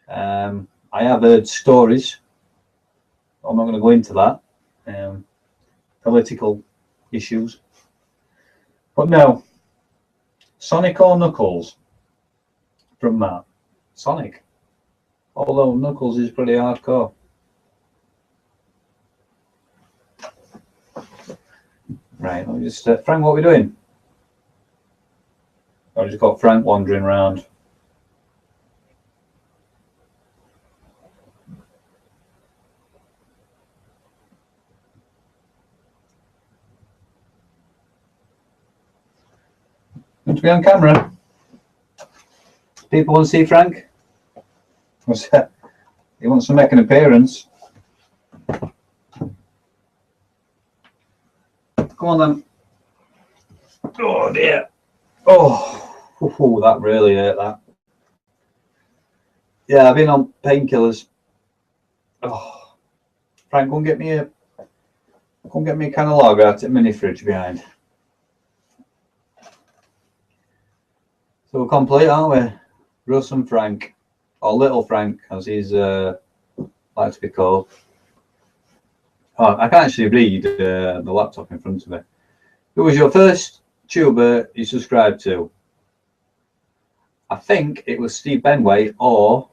I have heard stories. I'm not going to go into that. Political issues, but no. Sonic or Knuckles? From Matt. Sonic, although Knuckles is pretty hardcore. Right, let me just Frank, what are we doing? I just got Frank wandering around. Want to be on camera? People want to see Frank? What's that? He wants to make an appearance. Come on then. Oh dear. Oh, that really hurt, that. Yeah, I've been on painkillers. Oh, Frank, go and get me a can of lager out at mini fridge behind. So we're complete, aren't we? Russ and Frank, or Little Frank, as he's like to be called. Oh, I can't actually read the laptop in front of me. Who was your first tuber you subscribed to? I think it was Steve Benway or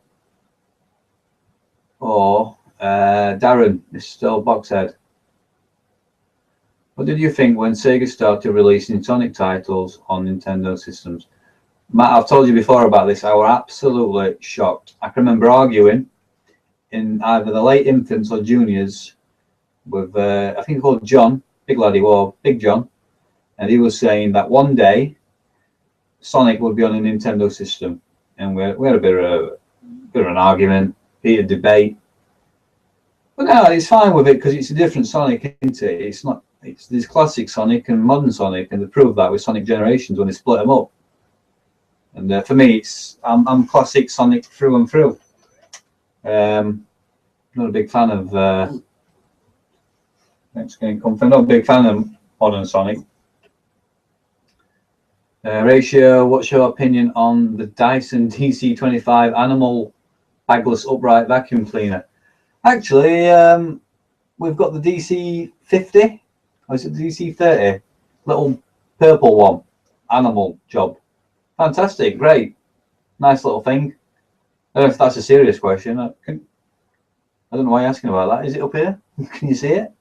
Darren, Mr. Boxhead. What did you think when Sega started releasing Sonic titles on Nintendo systems? Matt, I've told you before about this. I was absolutely shocked. I can remember arguing in either the late infants or juniors with I think called John, big lad he was, Big John, and he was saying that one day Sonic would be on a Nintendo system, and we had a bit of an argument, heated debate. But no, it's fine with it because it's a different Sonic, isn't it? It's not. There's classic Sonic and modern Sonic, and they proved that with Sonic Generations when they split them up. And for me, I'm classic Sonic through and through. Not a big fan of next game comfort. Not a big fan of modern Sonic. Ratio, what's your opinion on the Dyson DC25 Animal Bagless Upright Vacuum Cleaner? Actually, we've got the DC50, or is it the DC30? Little purple one, animal job. Fantastic, great, nice little thing. I don't know if that's a serious question. I don't know why you're asking about that. Is it up here? Can you see it?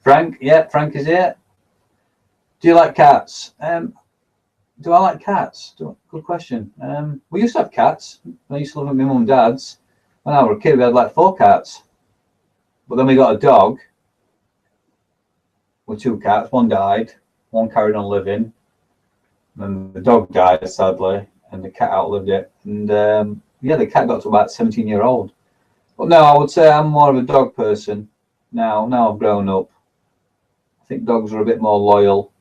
Frank, yeah, Frank is here. Do you like cats? Do I like cats? Good question. We used to have cats. I used to live with my mum and dad's. When I was a kid, we had like 4 cats. But then we got a dog with 2 cats. One died, one carried on living. And the dog died, sadly, and the cat outlived it. And yeah, the cat got to about 17-year-old. But no, I would say I'm more of a dog person now. Now I've grown up. I think dogs are a bit more loyal.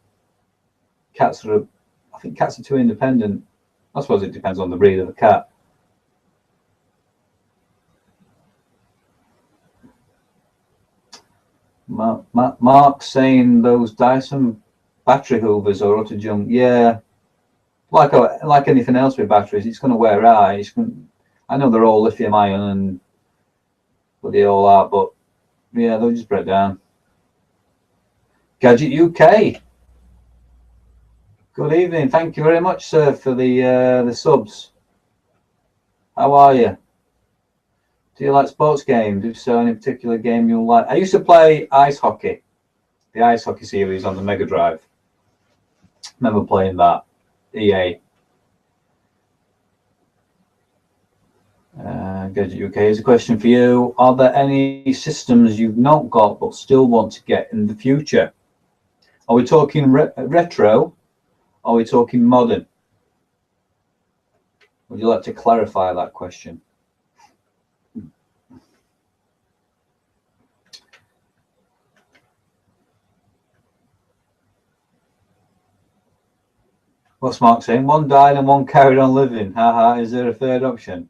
Cats are, I think cats are too independent. I suppose it depends on the breed of the cat. Mark saying those Dyson battery hoovers are utter junk. Yeah, like anything else with batteries, it's going to wear out. I know they're all lithium ion and what they all are, but yeah, they'll just break down. Gadget UK. Good evening. Thank you very much, sir, for the subs. How are you? Do you like sports games? If so, any particular game you like? I used to play ice hockey, the ice hockey series on the Mega Drive. Remember playing that. EA. Gadget UK, here's a question for you. Are there any systems you've not got but still want to get in the future? Are we talking retro? Are we talking modern? Would you like to clarify that question? What's Mark saying? One died and one carried on living. Haha, is there a third option?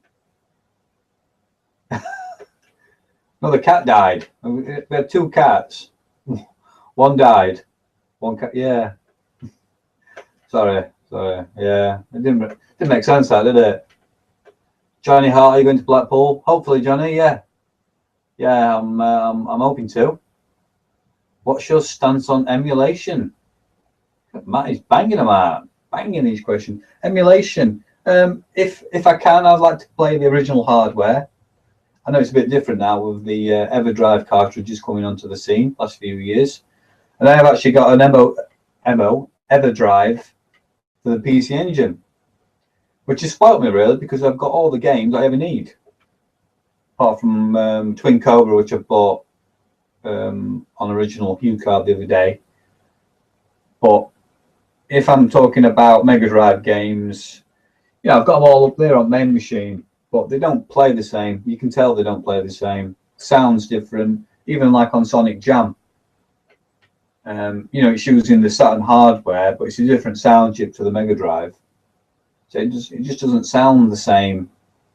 No, the cat died. We had 2 cats. One died. One cat, yeah. Sorry. Yeah, it didn't make sense, that, did it? Johnny Hart, are you going to Blackpool? Hopefully, Johnny. Yeah, I'm hoping to. What's your stance on emulation? Matt is banging them out, banging these questions. Emulation. If I can, I'd like to play the original hardware. I know it's a bit different now with the EverDrive cartridges coming onto the scene last few years, and I have actually got an EverDrive for the PC Engine, which has spoiled me really because I've got all the games I ever need, apart from Twin Cobra, which I bought on original HuCard the other day. But if I'm talking about Mega Drive games, yeah, I've got them all up there on main machine, but they don't play the same. You can tell they don't play the same. Sounds different, even like on Sonic Jam. You know, it's using the Saturn hardware, but it's a different sound chip to the Mega Drive. So it just doesn't sound the same.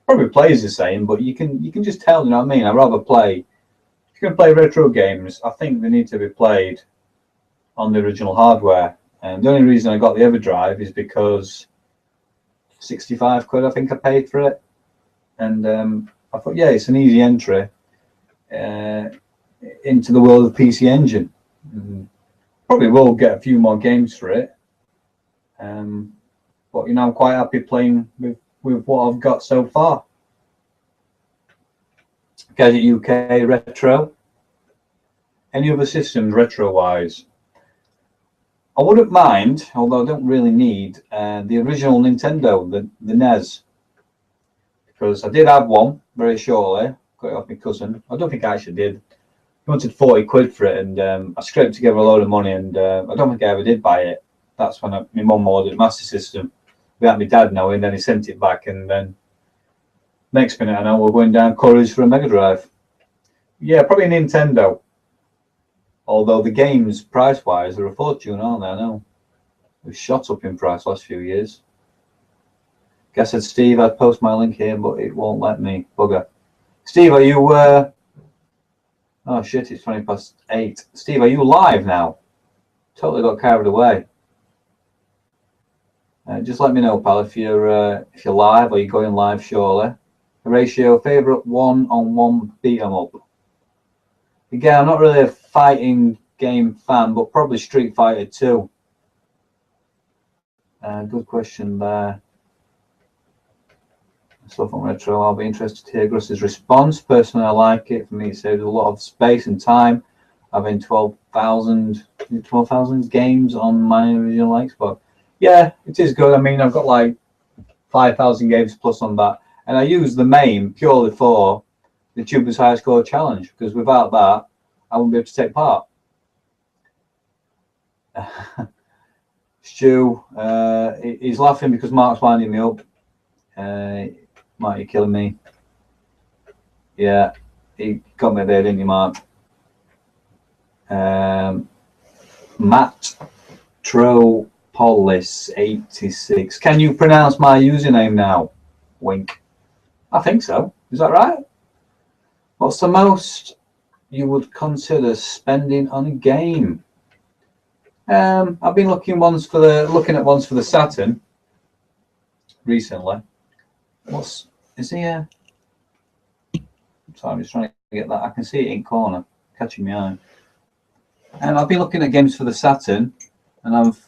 Probably plays the same, but you can just tell, you know what I mean? I'd rather play, if you're going to play retro games, I think they need to be played on the original hardware. And the only reason I got the EverDrive is because 65 quid I think I paid for it. And I thought, yeah, it's an easy entry into the world of PC Engine. Probably will get a few more games for it. But, you know, I'm quite happy playing with what I've got so far. Gadget UK retro. Any other systems retro-wise? I wouldn't mind, although I don't really need, the original Nintendo, the NES. Because I did have one very shortly. Got it off my cousin. I don't think I actually did. He wanted 40 quid for it, and I scraped together a load of money, and I don't think I ever did buy it. That's when my mum ordered Master System without my dad knowing, then he sent it back, and then next minute I know we're going down Curry's for a Mega Drive. Yeah, probably a Nintendo. Although the games, price-wise, are a fortune, aren't they? I know. They've shot up in price last few years. Guess said, Steve, I'd post my link here, but it won't let me. Bugger. Steve, are you... Oh, shit, it's 8:20. Steve, are you live now? Totally got carried away. Just let me know, pal, if you're live or you're going live shortly. Horatio, favourite one-on-one beat 'em up. Again, I'm not really a fighting game fan, but probably Street Fighter 2. Good question there. Stuff on retro. I'll be interested to hear Grus's response. Personally, I like it. For me, it saves a lot of space and time. Having 12,000 games on my original Xbox. Yeah, it is good. I mean, I've got like 5,000 games plus on that, and I use the MAME purely for the Tuber's High Score Challenge, because without that, I wouldn't be able to take part. Stu, he's laughing because Mark's winding me up. Mark, you're killing me. Yeah, he got me there, didn't you, Mark? Matt Tropolis 86. Can you pronounce my username now? Wink. I think so. Is that right? What's the most you would consider spending on a game? I've been looking at ones for the Saturn recently. Is here? Sorry, I'm just trying to get that. I can see it in corner, catching my eye. And I've been looking at games for the Saturn, and I've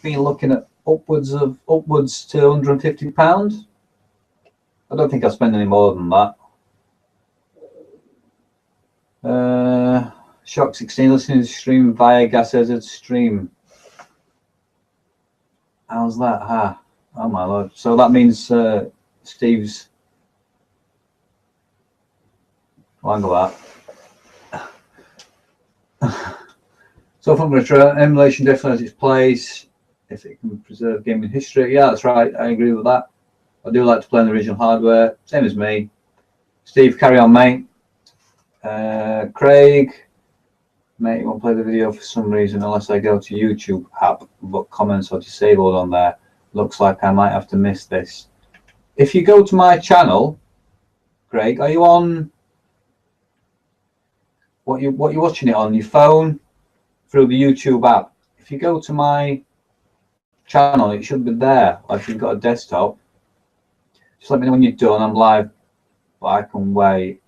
been looking at upwards to £150. I don't think I'll spend any more than that. Shock 16 listening to the stream via GasEZ stream. How's that? Oh my lord. So that means Steve's. Hang on that. So from retro, emulation definitely has its place if it can preserve gaming history. Yeah, that's right. I agree with that. I do like to play on the original hardware. Same as me. Steve, carry on, mate. Craig, mate, you won't play the video for some reason unless I go to YouTube app, but comments are disabled on there. Looks like I might have to miss this. If you go to my channel, Craig, are you on? What you watching it on your phone? Through the YouTube app. If you go to my channel, it should be there. Or if you've got a desktop, just let me know when you're done. I'm live, but I can wait.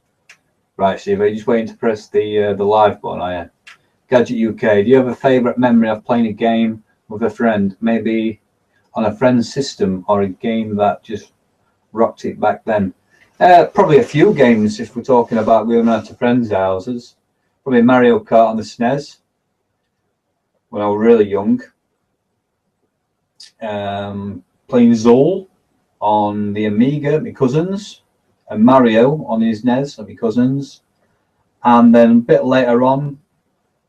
Right, Steve, are you just waiting to press the live button, are you? Gadget UK, do you have a favourite memory of playing a game with a friend? Maybe on a friend's system or a game that just rocked it back then? Probably a few games if we're talking about going out to friends' houses. Probably Mario Kart on the SNES. When I was really young, playing Zool on the Amiga, my cousins, and Mario on his NES, my cousins, and then a bit later on,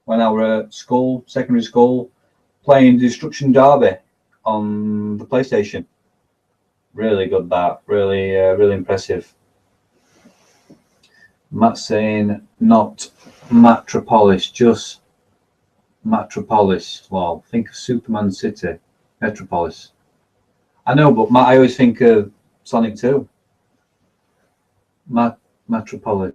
when I was at school, secondary school, playing Destruction Derby on the PlayStation. Really good, that really impressive. Matt's saying not Metropolis, just Metropolis. Well, think of Superman City, Metropolis. I know, but I always think of Sonic 2. Metropolis.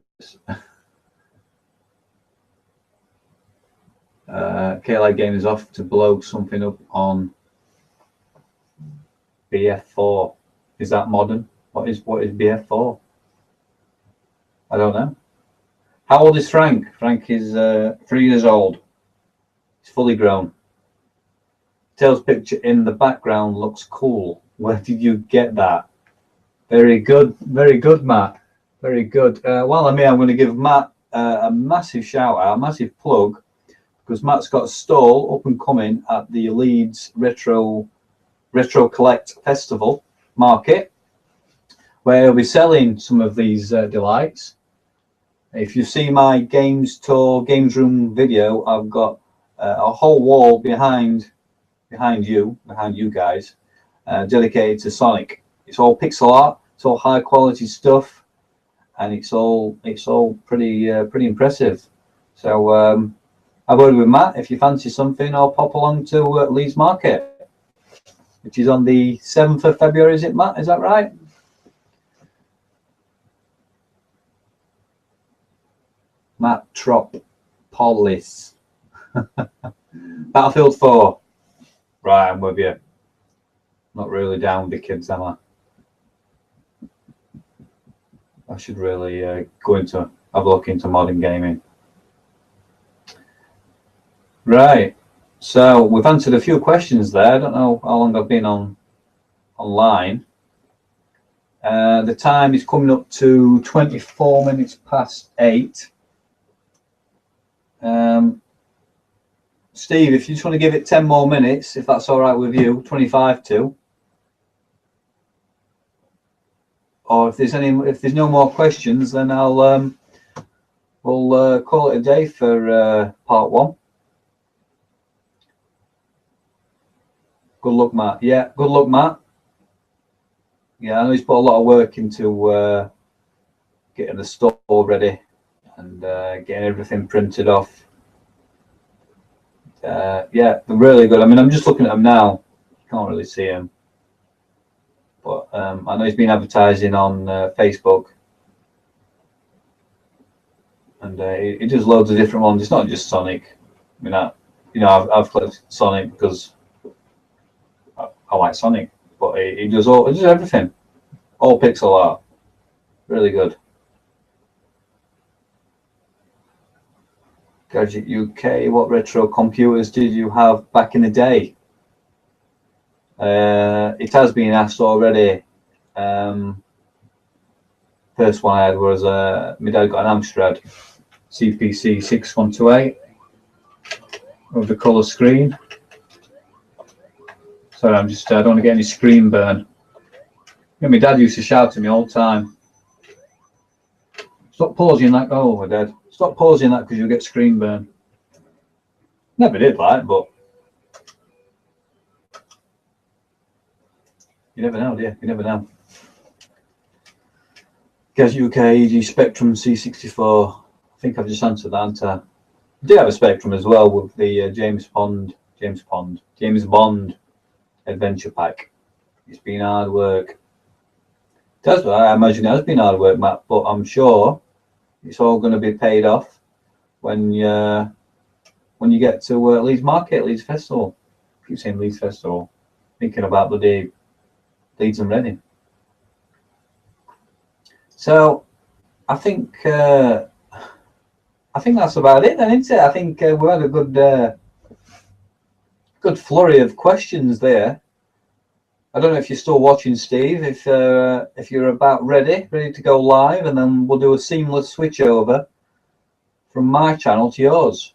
KLA Game is off to blow something up on BF4. Is that modern? What is BF4? I don't know. How old is Frank? Frank is 3 years old. He's fully grown. Tails picture in the background looks cool. Where did you get that? Very good, Matt. Very good. Well, I'm going to give Matt a massive shout out, a massive plug, because Matt's got a stall up and coming at the Leeds Retro Collect Festival Market, where he'll be selling some of these delights. If you see my games tour, games room video, I've got a whole wall behind you guys, dedicated to Sonic. It's all pixel art, it's all high quality stuff, and it's all pretty impressive. So I've ordered with Matt. If you fancy something, I'll pop along to Leeds Market, which is on the 7th of February. Is it, Matt? Is that right? Matt Tropolis. Battlefield 4. Right, I'm with you. Not really down with the kids, am I? I should really have a look into modern gaming. Right. So we've answered a few questions there. I don't know how long I've been online. The time is coming up to 24 minutes past 8. Steve, if you just want to give it 10 more minutes, if that's all right with you, 25 to. Or if there's no more questions, then we'll call it a day for part 1. Good luck, Matt. Yeah, good luck, Matt. Yeah, I know he's put a lot of work into getting the store ready and getting everything printed off. Yeah, they're really good. I mean, I'm just looking at them now. Can't really see them. But I know he's been advertising on Facebook. And he does loads of different ones. It's not just Sonic. I mean, I've collected Sonic because I like Sonic. But he does everything. All pixel art. Really good. Gadget UK, what retro computers did you have back in the day? It has been asked already. First one I had was my dad got an Amstrad CPC 6128 with the colour screen. Sorry, I don't want to get any screen burn. Yeah, my dad used to shout at me all the time. Stop pausing that. Oh, my dad. Stop pausing that because you'll get screen burn. Never did that, but you never know, do you? You never know. Gaz UK, EG Spectrum C64. I think I've just answered that, haven't I? I do have a Spectrum as well with the James Bond Adventure Pack. It's been hard work. I imagine it has been hard work, Matt, but I'm sure it's all going to be paid off when you get to Leeds Market, Leeds Festival. I keep saying Leeds Festival, thinking about the day Leeds and Reading. So I think that's about it then, isn't it? I think we had a good flurry of questions there. I don't know if you're still watching, Steve. If you're about ready to go live, and then we'll do a seamless switch over from my channel to yours.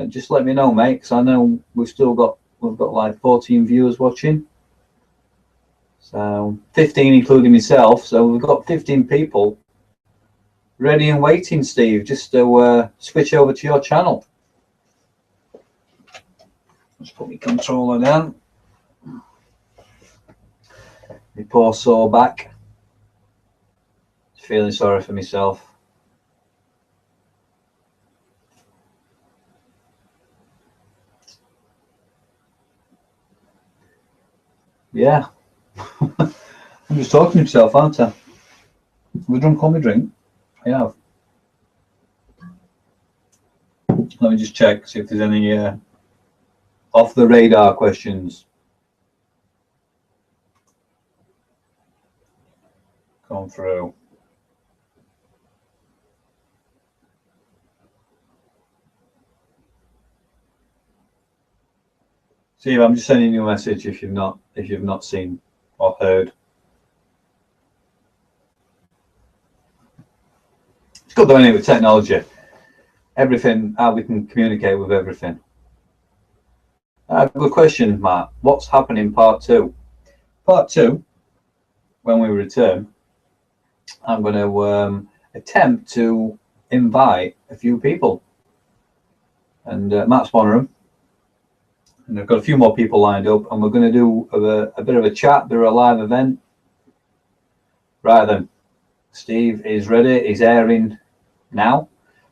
Just let me know, mate, because I know we've got like 14 viewers watching. So 15 including myself. So we've got 15 people ready and waiting, Steve, just to switch over to your channel. Let's put my controller down. My poor sore back. Feeling sorry for myself. Yeah. I'm just talking to myself, aren't I? Have we drunk all my drink? I have. Let me just check, see if there's any off the radar questions. Come through. Steve, I'm just sending you a message if you've not seen or heard. It's good doing it with technology. Everything, how we can communicate with everything. Good question, Matt. What's happening in part 2? Part 2, when we return, I'm going to attempt to invite a few people. And Matt's one of them. And I've got a few more people lined up, and we're going to do a bit of a chat, do a live event. Right then, Steve is ready, he's airing now.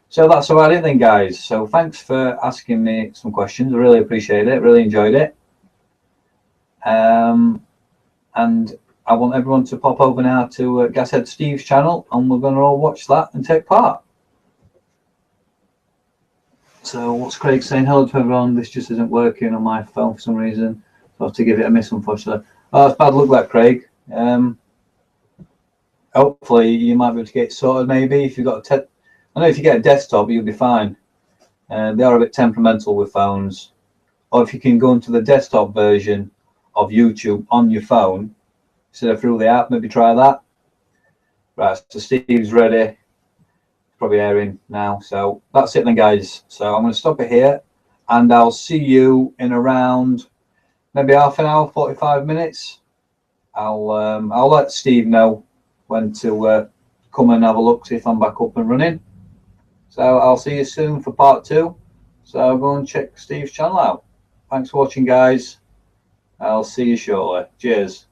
So that's about it then, guys. So thanks for asking me some questions. I really appreciate it, really enjoyed it. And I want everyone to pop over now to Gashead Steve's channel, and we're going to all watch that and take part. So what's Craig saying? Hello to everyone. This just isn't working on my phone for some reason. So I have to give it a miss, unfortunately. Oh, it's bad luck, that, Craig. Hopefully you might be able to get it sorted. Maybe if you've got I know if you get a desktop, you'll be fine. They are a bit temperamental with phones. Or if you can go into the desktop version of YouTube on your phone instead of through the app, maybe try that. Right, so Steve's ready. Probably airing now. So that's it then, guys. So I'm going to stop it here, and I'll see you in around maybe half an hour, 45 minutes. I'll let Steve know when to come and have a look, see if I'm back up and running. So I'll see you soon for part 2. So go and check Steve's channel out. Thanks for watching, guys. I'll see you shortly. Cheers.